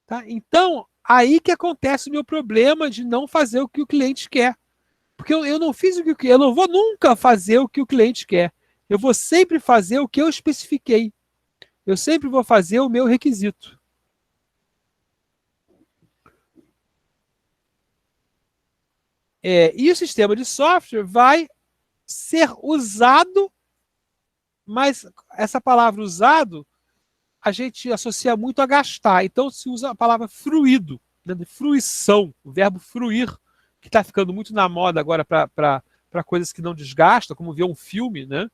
Tá? Então, aí que acontece o meu problema de não fazer o que o cliente quer. Porque eu não fiz o que eu não vou nunca fazer o que o cliente quer. Eu vou sempre fazer o que eu especifiquei. Eu sempre vou fazer o meu requisito. E o sistema de software vai ser usado, mas essa palavra usado, a gente associa muito a gastar. Então se usa a palavra fruído, né, de fruição, o verbo fruir, que está ficando muito na moda agora para coisas que não desgastam, como ver um filme. Né?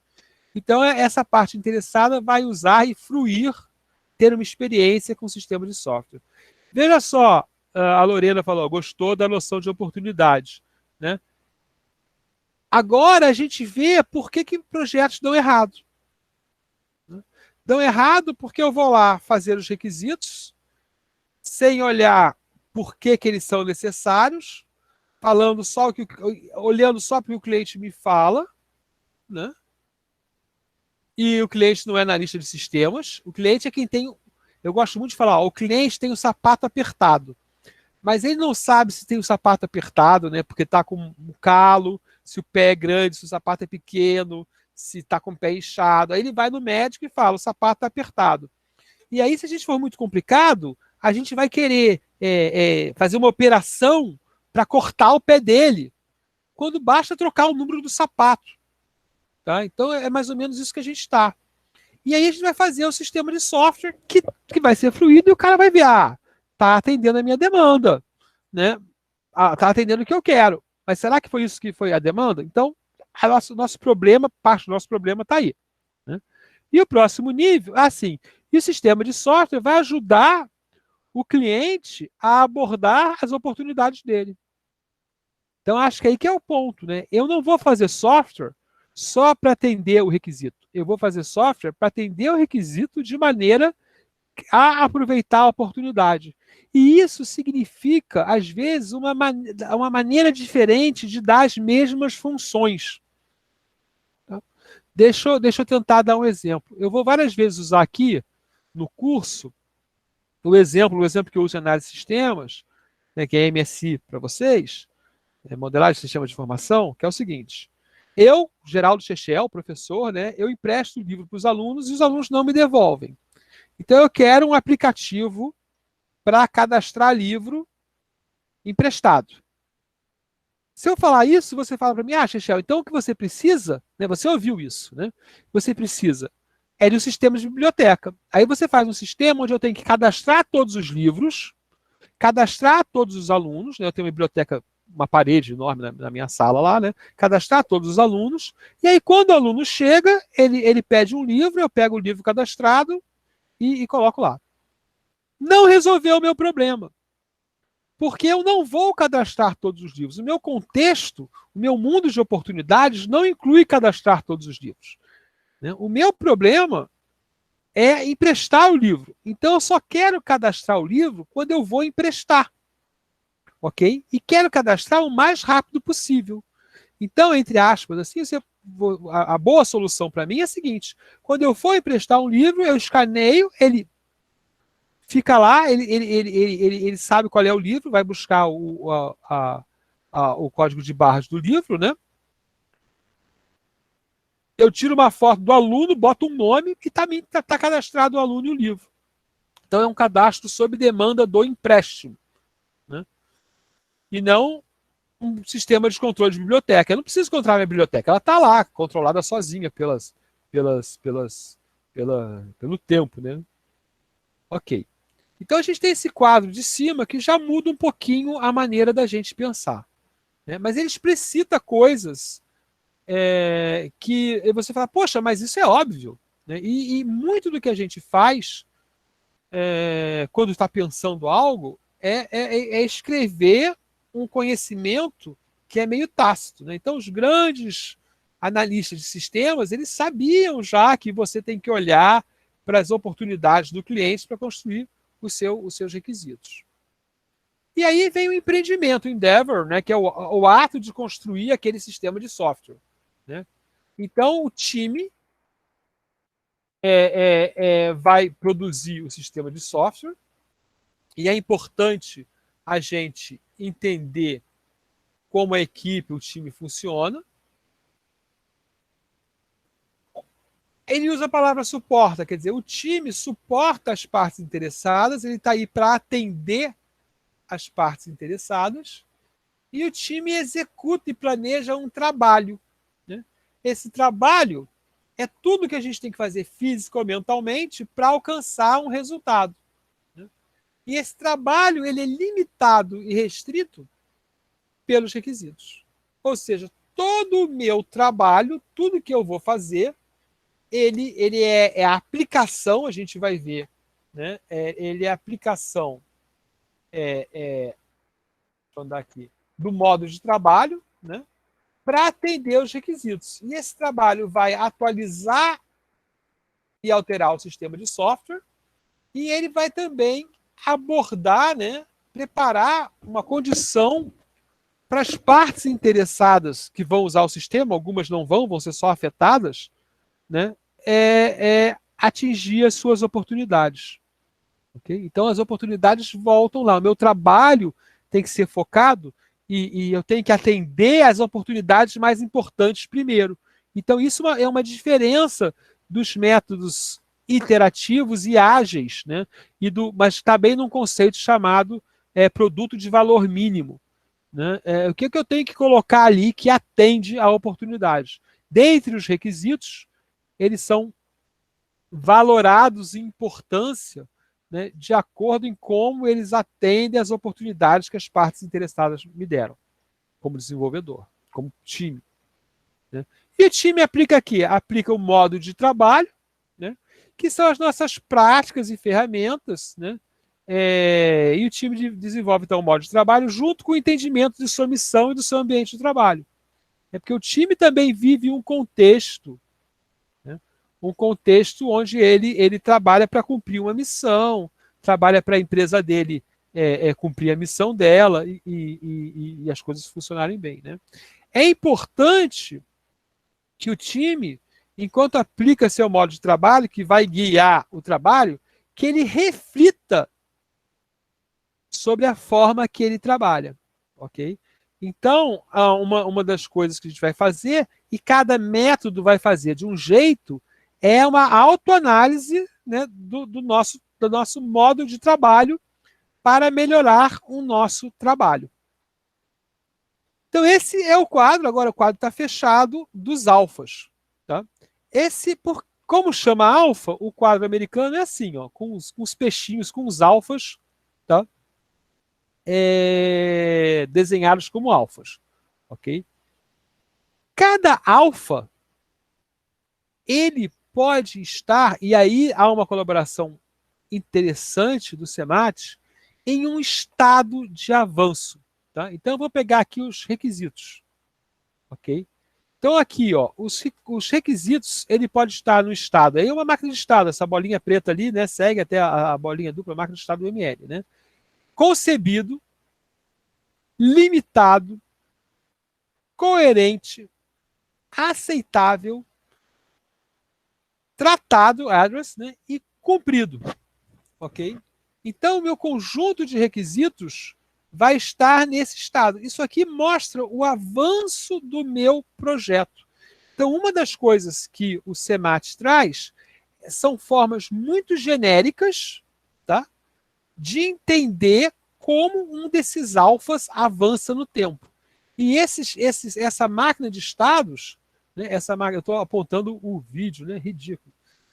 Então essa parte interessada vai usar e fruir, ter uma experiência com o sistema de software. Veja só, a Lorena falou, gostou da noção de oportunidade. Né? Agora a gente vê por que projetos dão errado. Dão errado porque eu vou lá fazer os requisitos sem olhar por que eles são necessários, falando só olhando só para o que o cliente me fala, né? E o cliente não é analista de sistemas. O cliente é quem tem. Eu gosto muito de falar, o cliente tem o sapato apertado. Mas ele não sabe se tem o sapato apertado, né? Porque está com um calo, se o pé é grande, se o sapato é pequeno, se está com o pé inchado. Aí ele vai no médico e fala, o sapato está apertado. E aí, se a gente for muito complicado, a gente vai querer fazer uma operação para cortar o pé dele, quando basta trocar o número do sapato. Tá? Então, é mais ou menos isso que a gente está. E aí a gente vai fazer o sistema de software que vai ser fluido e o cara vai ver, tá atendendo a minha demanda, né? Tá atendendo o que eu quero. Mas será que foi isso que foi a demanda? Então, nosso problema, parte do nosso problema está aí. Né? E o próximo nível, assim, e o sistema de software vai ajudar o cliente a abordar as oportunidades dele. Então, acho que aí que é o ponto. Né? Eu não vou fazer software só para atender o requisito. Eu vou fazer software para atender o requisito de maneira a aproveitar a oportunidade. E isso significa, às vezes, uma maneira diferente de dar as mesmas funções. Tá? Deixa eu tentar dar um exemplo. Eu vou várias vezes usar aqui, no curso, o exemplo que eu uso em análise de sistemas, né, que é MSI para vocês, modelagem de sistema de informação, que é o seguinte. Eu, Geraldo Chechel, professor, né, eu empresto o livro para os alunos e os alunos não me devolvem. Então, eu quero um aplicativo para cadastrar livro emprestado. Se eu falar isso, você fala para mim, Chechel, então o que você precisa, né, você ouviu isso, né? Você precisa de um sistema de biblioteca. Aí você faz um sistema onde eu tenho que cadastrar todos os livros, cadastrar todos os alunos, né? Eu tenho uma biblioteca, uma parede enorme na minha sala lá, né? Cadastrar todos os alunos, e aí quando o aluno chega, ele pede um livro, eu pego o livro cadastrado e coloco lá. Não resolveu o meu problema. Porque eu não vou cadastrar todos os livros. O meu contexto, o meu mundo de oportunidades não inclui cadastrar todos os livros. Né? O meu problema é emprestar o livro. Então, eu só quero cadastrar o livro quando eu vou emprestar. Ok? E quero cadastrar o mais rápido possível. Então, entre aspas, assim, a boa solução para mim é a seguinte: quando eu for emprestar um livro, eu escaneio, ele fica lá, ele sabe qual é o livro, vai buscar o código de barras do livro, né? Eu tiro uma foto do aluno, boto um nome e está cadastrado o aluno e o livro. Então é um cadastro sob demanda do empréstimo. Né? E não um sistema de controle de biblioteca. Eu não preciso controlar minha biblioteca, ela está lá, controlada sozinha pelo tempo. Né? Ok. Então a gente tem esse quadro de cima que já muda um pouquinho a maneira da gente pensar, né? Mas ele explicita coisas que você fala, poxa, mas isso é óbvio, né? E muito do que a gente faz quando está pensando algo é escrever um conhecimento que é meio tácito, né? Então os grandes analistas de sistemas, eles sabiam já que você tem que olhar para as oportunidades do cliente para construir os seus requisitos. E aí vem o empreendimento, o endeavor, né, que é o ato de construir aquele sistema de software, né? Então, o time vai produzir o sistema de software e é importante a gente entender como a equipe, o time funciona. Ele usa a palavra suporta, quer dizer, o time suporta as partes interessadas, ele está aí para atender as partes interessadas, e o time executa e planeja um trabalho, né? Esse trabalho é tudo que a gente tem que fazer físico ou mentalmente para alcançar um resultado, né? E esse trabalho ele é limitado e restrito pelos requisitos. Ou seja, todo o meu trabalho, tudo que eu vou fazer, ele é a aplicação, a gente vai ver, né? Ele é a aplicação, vou andar aqui, do modo de trabalho, né? Para atender os requisitos. E esse trabalho vai atualizar e alterar o sistema de software, e ele vai também abordar, né? Preparar uma condição para as partes interessadas que vão usar o sistema, algumas não vão ser só afetadas, né? Atingir as suas oportunidades. Okay? Então as oportunidades voltam lá. O meu trabalho tem que ser focado e eu tenho que atender às oportunidades mais importantes primeiro. Então isso é uma diferença dos métodos iterativos e ágeis, né? Mas está bem num conceito chamado produto de valor mínimo, né? O que eu tenho que colocar ali que atende à oportunidade? Dentre os requisitos, eles são valorados em importância, né, de acordo em como eles atendem às oportunidades que as partes interessadas me deram, como desenvolvedor, como time, né? E o time aplica aqui? Aplica o modo de trabalho, né, que são as nossas práticas e ferramentas, né? E o time desenvolve, então, o modo de trabalho junto com o entendimento de sua missão e do seu ambiente de trabalho. É porque o time também vive um contexto, né? Um contexto onde ele trabalha para cumprir uma missão, trabalha para a empresa dele cumprir a missão dela e as coisas funcionarem bem, né? É importante que o time, enquanto aplica seu modo de trabalho, que vai guiar o trabalho, que ele reflita sobre a forma que ele trabalha, ok? Então, uma das coisas que a gente vai fazer, e cada método vai fazer de um jeito, é uma autoanálise, né, do nosso modo de trabalho para melhorar o nosso trabalho. Então, esse é o quadro, agora o quadro está fechado, dos alfas. Tá? Como chama alfa, o quadro americano é assim, ó, com os peixinhos, com os alfas, tá? Desenhados como alfas. Ok? Cada alfa, ele pode estar, e aí há uma colaboração interessante do SEMAT, em um estado de avanço. Tá? Então, eu vou pegar aqui os requisitos. Ok? Então, aqui, ó, os requisitos, ele pode estar no estado. Aí é uma máquina de estado, essa bolinha preta ali, né, segue até a bolinha dupla, máquina de estado do ML. Né? Concebido, limitado, coerente, aceitável, tratado, address, né, e cumprido. Ok? Então, o meu conjunto de requisitos vai estar nesse estado. Isso aqui mostra o avanço do meu projeto. Então, uma das coisas que o SEMAT traz são formas muito genéricas, tá, de entender como um desses alfas avança no tempo. E essa máquina de estados, né, eu estou apontando o vídeo, né, ridículo.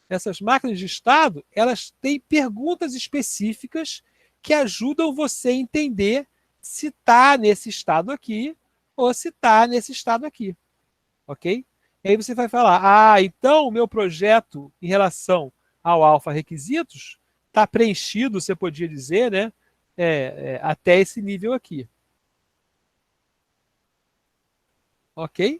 essas máquinas de estado, elas têm perguntas específicas que ajudam você a entender se está nesse estado aqui ou se está nesse estado aqui, ok? E aí você vai falar, então o meu projeto em relação ao alfa requisitos está preenchido, você podia dizer, né, até esse nível aqui. Ok?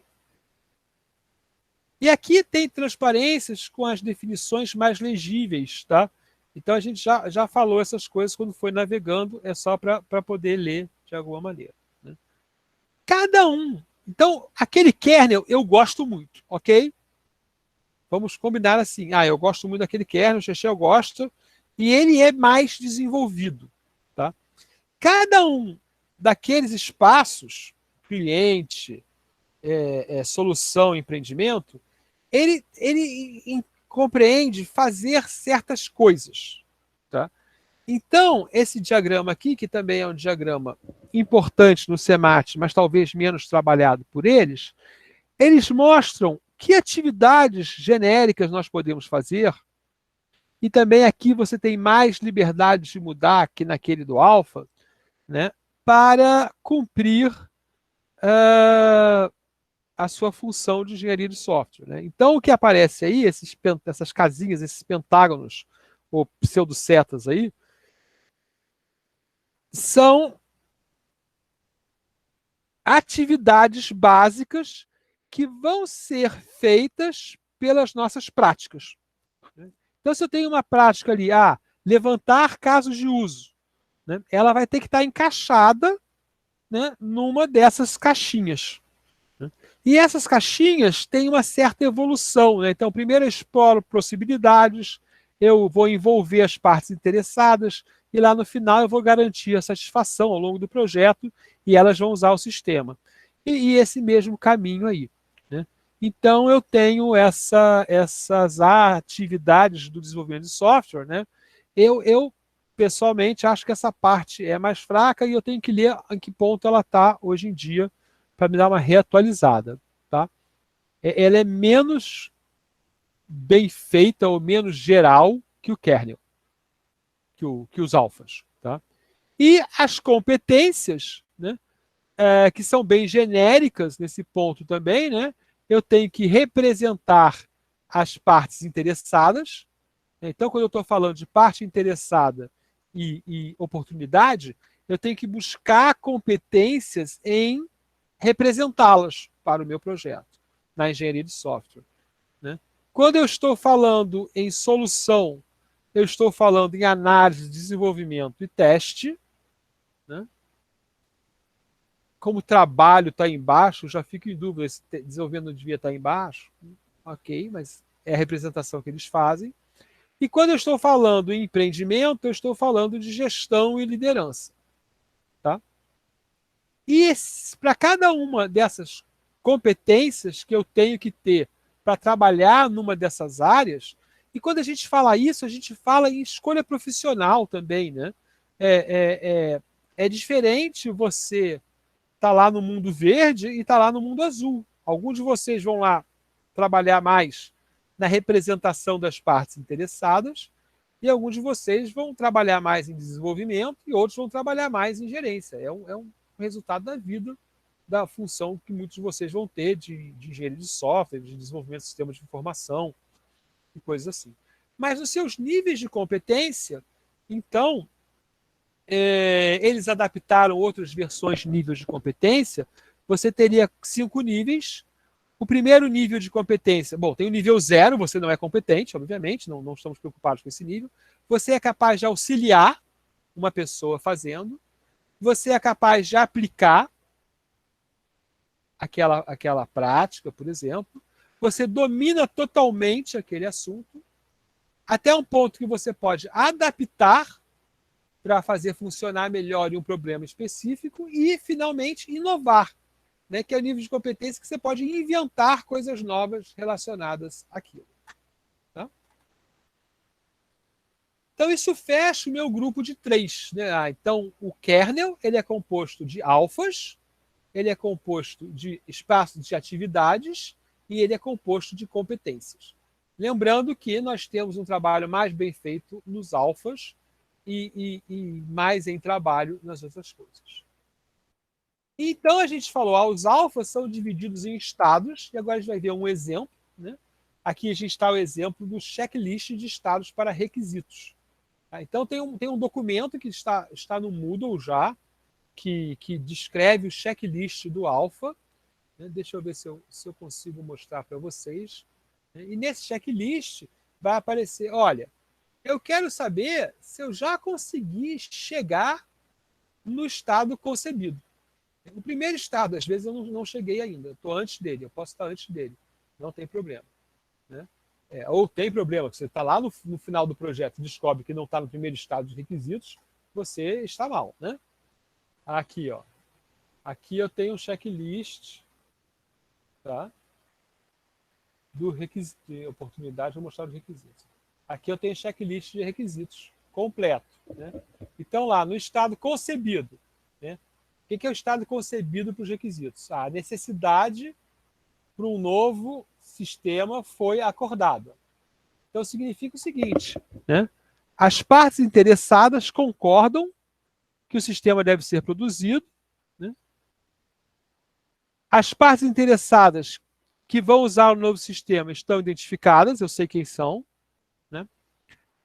E aqui tem transparências com as definições mais legíveis, tá? Então a gente já falou essas coisas quando foi navegando, é só para poder ler de alguma maneira. Né? Cada um. Então, aquele kernel eu gosto muito, ok? Vamos combinar assim. Eu gosto muito daquele kernel, o Chechel gosta, e ele é mais desenvolvido. Tá? Cada um daqueles espaços, cliente, solução, empreendimento, ele compreende fazer certas coisas. Tá? Então, esse diagrama aqui, que também é um diagrama importante no CEMAT, mas talvez menos trabalhado por eles mostram que atividades genéricas nós podemos fazer, e também aqui você tem mais liberdade de mudar que naquele do alfa, né, para cumprir a sua função de engenharia de software. Né? Então, o que aparece aí, essas casinhas, esses pentágonos, ou pseudosetas aí, são atividades básicas que vão ser feitas pelas nossas práticas. Então, se eu tenho uma prática ali, levantar casos de uso, né, ela vai ter que estar encaixada, né, numa dessas caixinhas. Né? E essas caixinhas têm uma certa evolução. Né? Então, primeiro eu exploro possibilidades, eu vou envolver as partes interessadas, e lá no final eu vou garantir a satisfação ao longo do projeto, e elas vão usar o sistema. E esse mesmo caminho aí. Né? Então, eu tenho essas atividades do desenvolvimento de software. Né? Eu, pessoalmente, acho que essa parte é mais fraca e eu tenho que ler em que ponto ela está hoje em dia para me dar uma reatualizada. Tá? Ela é menos bem feita ou menos geral que o kernel, que os alfas. Tá? E as competências, né, que são bem genéricas nesse ponto também, né? Eu tenho que representar as partes interessadas. Então, quando eu estou falando de parte interessada e oportunidade, eu tenho que buscar competências em representá-las para o meu projeto, na engenharia de software. Né? Quando eu estou falando em solução, eu estou falando em análise, desenvolvimento e teste. Né? Como o trabalho está embaixo, já fico em dúvida se desenvolvimento não devia estar embaixo. Ok, mas é a representação que eles fazem. E quando eu estou falando em empreendimento, eu estou falando de gestão e liderança. Tá? E para cada uma dessas competências que eu tenho que ter para trabalhar numa dessas áreas, e quando a gente fala isso, a gente fala em escolha profissional também. Né? É diferente você estar lá no mundo verde e estar lá no mundo azul. Alguns de vocês vão lá trabalhar mais na representação das partes interessadas, e alguns de vocês vão trabalhar mais em desenvolvimento e outros vão trabalhar mais em gerência. É um resultado da vida, da função que muitos de vocês vão ter de engenharia de software, de desenvolvimento de sistemas de informação e coisas assim. Mas os seus níveis de competência, então, eles adaptaram outras versões de níveis de competência. Você teria 5 níveis. O primeiro nível de competência, tem o nível 0, você não é competente, obviamente, não estamos preocupados com esse nível. Você é capaz de auxiliar uma pessoa fazendo. Você é capaz de aplicar aquela prática, por exemplo. Você domina totalmente aquele assunto, até um ponto que você pode adaptar para fazer funcionar melhor em um problema específico e, finalmente, inovar, né, que é o nível de competência que você pode inventar coisas novas relacionadas àquilo. Tá? Então, isso fecha o meu grupo de 3. Né? Então, o kernel ele é composto de alfas, ele é composto de espaços de atividades e ele é composto de competências. Lembrando que nós temos um trabalho mais bem feito nos alfas e mais em trabalho nas outras coisas. Então, a gente falou, os alfas são divididos em estados, e agora a gente vai ver um exemplo. Né? Aqui a gente está o exemplo do checklist de estados para requisitos. Tá? Então, tem um documento que está no Moodle já, que descreve o checklist do alfa. Né? Deixa eu ver se eu consigo mostrar para vocês. E nesse checklist vai aparecer, olha, eu quero saber se eu já consegui chegar no estado concebido. O primeiro estado, às vezes, eu não cheguei ainda. Estou antes dele, eu posso estar antes dele. Não tem problema. Né? Ou tem problema, você está lá no final do projeto e descobre que não está no primeiro estado de requisitos, você está mal. Né? Aqui, ó. Aqui eu tenho um checklist, tá? Do requisito de oportunidade, vou mostrar os requisitos. Aqui eu tenho checklist de requisitos completo. Né? Então, lá no estado concebido, né? O que é o estado concebido para os requisitos? A necessidade para um novo sistema foi acordada. Então, significa o seguinte, né? As partes interessadas concordam que o sistema deve ser produzido. Né? As partes interessadas que vão usar o novo sistema estão identificadas, eu sei quem são. Né?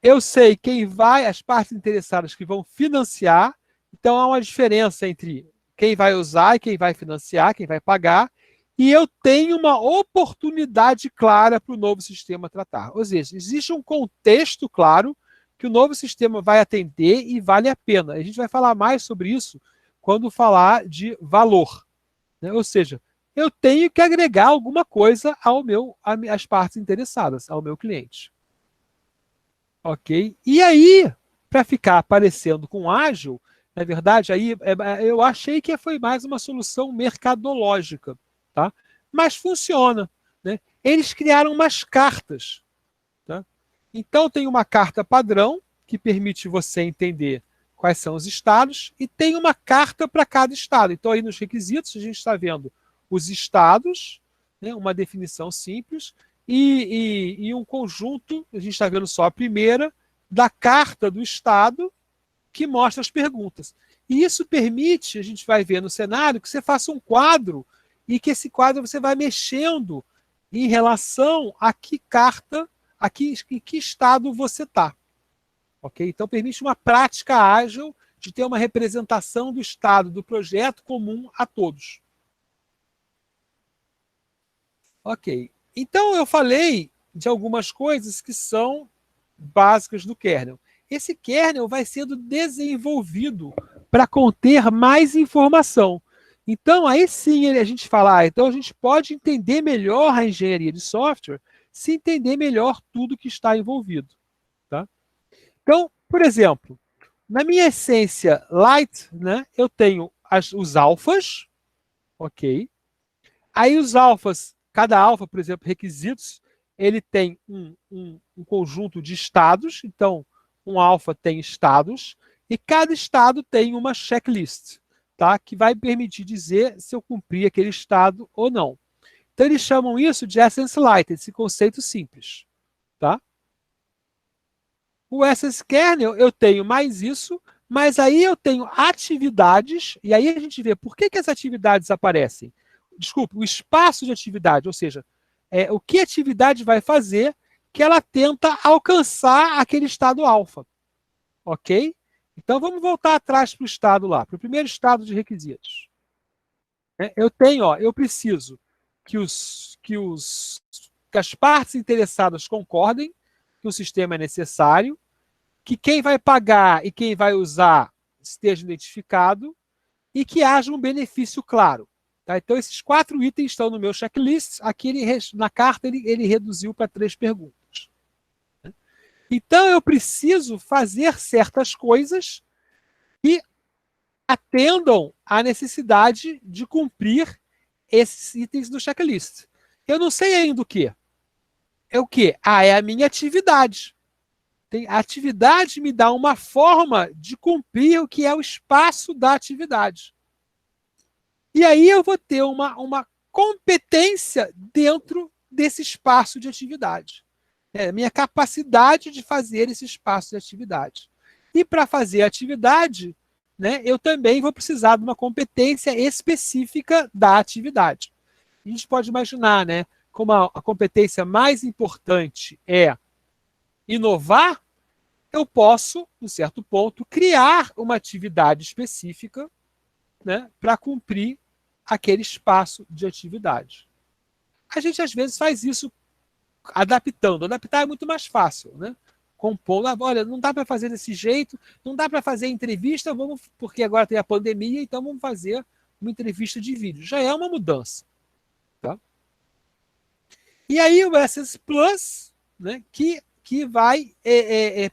Eu sei quem vai, as partes interessadas que vão financiar. Então, há uma diferença entre quem vai usar e quem vai financiar, quem vai pagar, e eu tenho uma oportunidade clara para o novo sistema tratar. Ou seja, existe um contexto claro que o novo sistema vai atender e vale a pena. A gente vai falar mais sobre isso quando falar de valor. Né? Ou seja, eu tenho que agregar alguma coisa às partes interessadas, ao meu cliente. Ok? E aí, para ficar aparecendo com ágil, na verdade, aí eu achei que foi mais uma solução mercadológica, tá? Mas funciona. Né? Eles criaram umas cartas. Tá? Então, tem uma carta padrão, que permite você entender quais são os estados, e tem uma carta para cada estado. Então, aí nos requisitos, a gente está vendo os estados, né? Uma definição simples, e um conjunto, a gente está vendo só a primeira, da carta do estado, que mostra as perguntas. E isso permite, a gente vai ver no cenário, que você faça um quadro e que esse quadro você vai mexendo em relação a que carta, em que estado você está. Okay? Então, permite uma prática ágil de ter uma representação do estado do projeto comum a todos. Ok. Então, eu falei de algumas coisas que são básicas do kernel. Esse kernel vai sendo desenvolvido para conter mais informação. Então, aí sim a gente fala, então a gente pode entender melhor a engenharia de software se entender melhor tudo que está envolvido. Tá? Então, por exemplo, na minha essência light, né, eu tenho os alfas, ok? Aí os alfas, cada alfa, por exemplo, requisitos, ele tem um conjunto de estados. Então, um alfa tem estados e cada estado tem uma checklist, tá? Que vai permitir dizer se eu cumpri aquele estado ou não. Então, eles chamam isso de Essence Light, esse conceito simples. Tá? O Essence Kernel, eu tenho mais isso, mas aí eu tenho atividades, e aí a gente vê por que as atividades aparecem. Desculpe, o espaço de atividade, ou seja, o que a atividade vai fazer que ela tenta alcançar aquele estado alfa. Ok? Então vamos voltar atrás para o estado lá, para o primeiro estado de requisitos. Eu tenho, eu preciso que as partes interessadas concordem que o sistema é necessário, que quem vai pagar e quem vai usar esteja identificado e que haja um benefício claro. Tá? Então, esses 4 itens estão no meu checklist. Aqui, na carta, ele reduziu para 3 perguntas. Então, eu preciso fazer certas coisas que atendam à necessidade de cumprir esses itens do checklist. Eu não sei ainda o quê. É o quê? É a minha atividade. A atividade me dá uma forma de cumprir o que é o espaço da atividade. E aí eu vou ter uma competência dentro desse espaço de atividade. É a minha capacidade de fazer esse espaço de atividade. E para fazer a atividade, né, eu também vou precisar de uma competência específica da atividade. A gente pode imaginar, né, como a competência mais importante é inovar, eu posso, em certo ponto, criar uma atividade específica, né, para cumprir aquele espaço de atividade. A gente, às vezes, faz isso adaptando. Adaptar é muito mais fácil, né? Compor, olha, não dá para fazer desse jeito, não dá para fazer entrevista, vamos, porque agora tem a pandemia, então vamos fazer uma entrevista de vídeo. Já é uma mudança. Tá? E aí o Essence Plus, né, que vai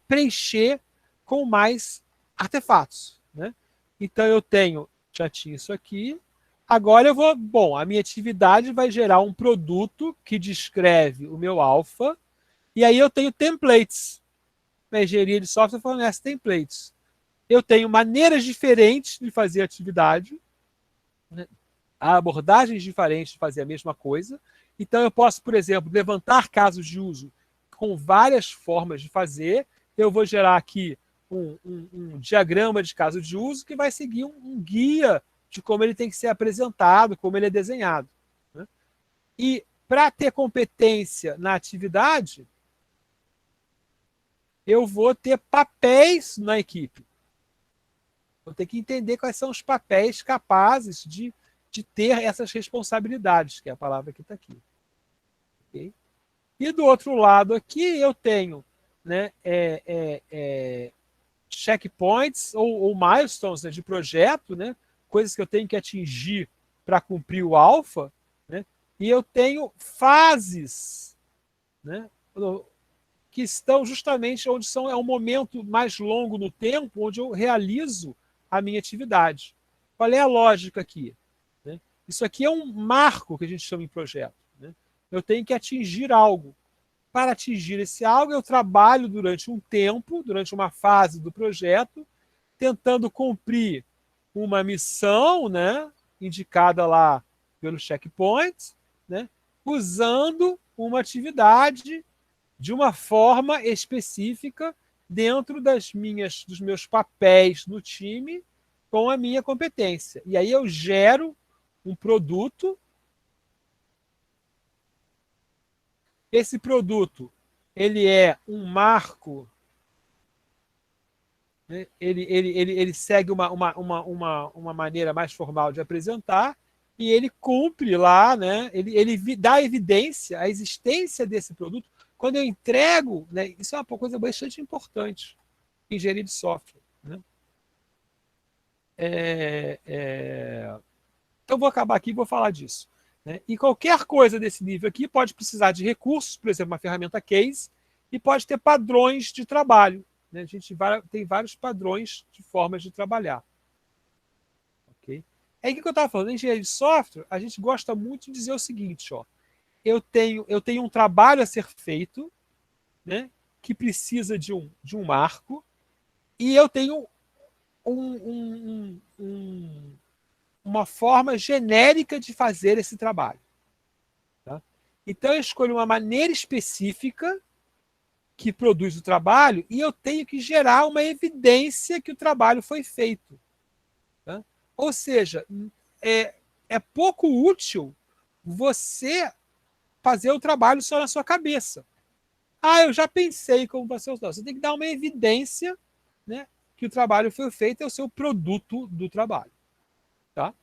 preencher com mais artefatos. Né? Então eu já tinha isso aqui. Agora eu vou, bom, a minha atividade vai gerar um produto que descreve o meu alfa, e aí eu tenho templates. Na engenharia de software fornece templates. Eu tenho maneiras diferentes de fazer atividade, né? Abordagens diferentes de fazer a mesma coisa. Então eu posso, por exemplo, levantar casos de uso com várias formas de fazer. Eu vou gerar aqui um diagrama de caso de uso que vai seguir um guia de como ele tem que ser apresentado, como ele é desenhado. Né? E para ter competência na atividade, eu vou ter papéis na equipe. Vou ter que entender quais são os papéis capazes de ter essas responsabilidades, que é a palavra que está aqui. Okay? E do outro lado aqui eu tenho, né, checkpoints ou milestones, né, de projeto, né, coisas que eu tenho que atingir para cumprir o alfa, né, e eu tenho fases, né, que estão justamente onde é um momento mais longo no tempo, onde eu realizo a minha atividade. Qual é a lógica aqui? Né? Isso aqui é um marco que a gente chama em projeto. Né? Eu tenho que atingir algo. Para atingir esse algo, eu trabalho durante um tempo, durante uma fase do projeto, tentando cumprir uma missão, né, indicada lá pelo checkpoint, né, usando uma atividade de uma forma específica dentro dos meus papéis no time com a minha competência. E aí eu gero um produto. Esse produto, ele é um marco, né? Ele segue uma maneira mais formal de apresentar e ele cumpre lá, né? Ele dá evidência, a existência desse produto. Quando eu entrego, né, isso é uma coisa bastante importante em engenharia de software. Né? Então, vou acabar aqui e vou falar disso. Né? E qualquer coisa desse nível aqui pode precisar de recursos, por exemplo, uma ferramenta case, e pode ter padrões de trabalho. Né? A gente tem vários padrões de formas de trabalhar. Okay? Aí o que eu estava falando? Em engenharia de software, a gente gosta muito de dizer o seguinte, ó, eu tenho um trabalho a ser feito, né, que precisa de um marco, e eu tenho uma forma genérica de fazer esse trabalho. Tá? Então, eu escolho uma maneira específica que produz o trabalho e eu tenho que gerar uma evidência que o trabalho foi feito. Tá? Ou seja, é pouco útil você fazer o trabalho só na sua cabeça. Ah, eu já pensei como vai ser o trabalho. Você tem que dar uma evidência, né, que o trabalho foi feito, é o seu produto do trabalho. Tá?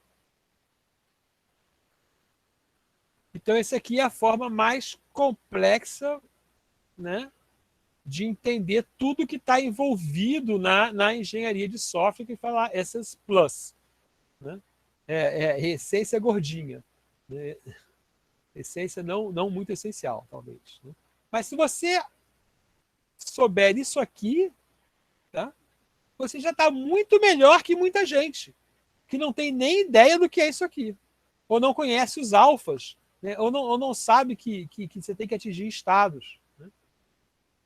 Então, essa aqui é a forma mais complexa, né, de entender tudo que está envolvido na engenharia de software, que fala essas plus. Né? Essência gordinha. Né? Essência não muito essencial, talvez. Né? Mas se você souber isso aqui, tá? Você já está muito melhor que muita gente que não tem nem ideia do que é isso aqui. Ou não conhece os alfas, né? ou não sabe que você tem que atingir estados. Né?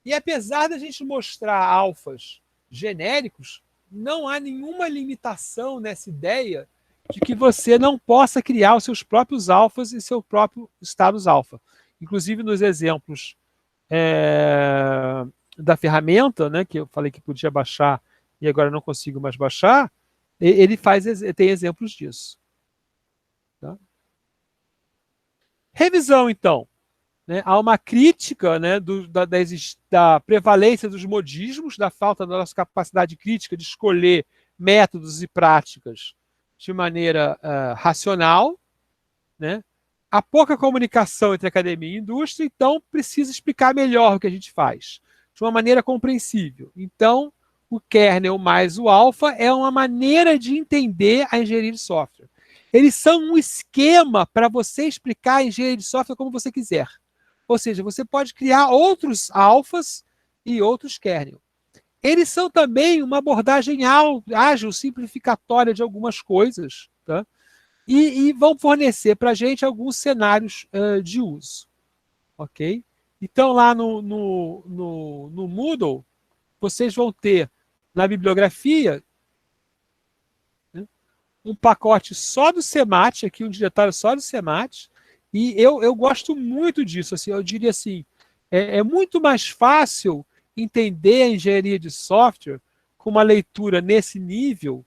E apesar da gente mostrar alfas genéricos, não há nenhuma limitação nessa ideia de que você não possa criar os seus próprios alfas e seus próprios estados alfa. Inclusive, nos exemplos da ferramenta, né, que eu falei que podia baixar e agora não consigo mais baixar, ele tem exemplos disso. Tá? Revisão, então. Né? Há uma crítica, né, da prevalência dos modismos, da falta da nossa capacidade crítica de escolher métodos e práticas de maneira racional, né? Há pouca comunicação entre academia e indústria, então precisa explicar melhor o que a gente faz, de uma maneira compreensível. Então, o kernel mais o alpha é uma maneira de entender a engenharia de software. Eles são um esquema para você explicar a engenharia de software como você quiser. Ou seja, você pode criar outros alfas e outros kernel. Eles são também uma abordagem ágil, simplificatória de algumas coisas, tá? E vão fornecer para a gente alguns cenários de uso. Ok? Então, lá no Moodle, vocês vão ter na bibliografia, né, um pacote só do CMAT, aqui um diretório só do CMAT, e eu gosto muito disso. Assim, eu diria assim, é muito mais fácil entender a engenharia de software com uma leitura nesse nível,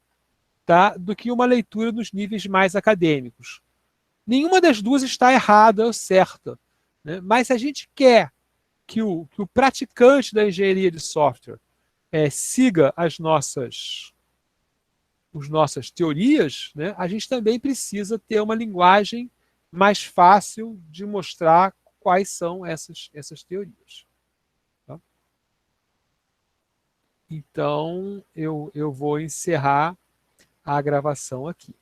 tá, do que uma leitura nos níveis mais acadêmicos. Nenhuma das duas está errada ou certa. Né? Mas se a gente quer que o praticante da engenharia de software siga as nossas teorias, né, a gente também precisa ter uma linguagem mais fácil de mostrar quais são essas teorias. Tá? Então, eu vou encerrar a gravação aqui.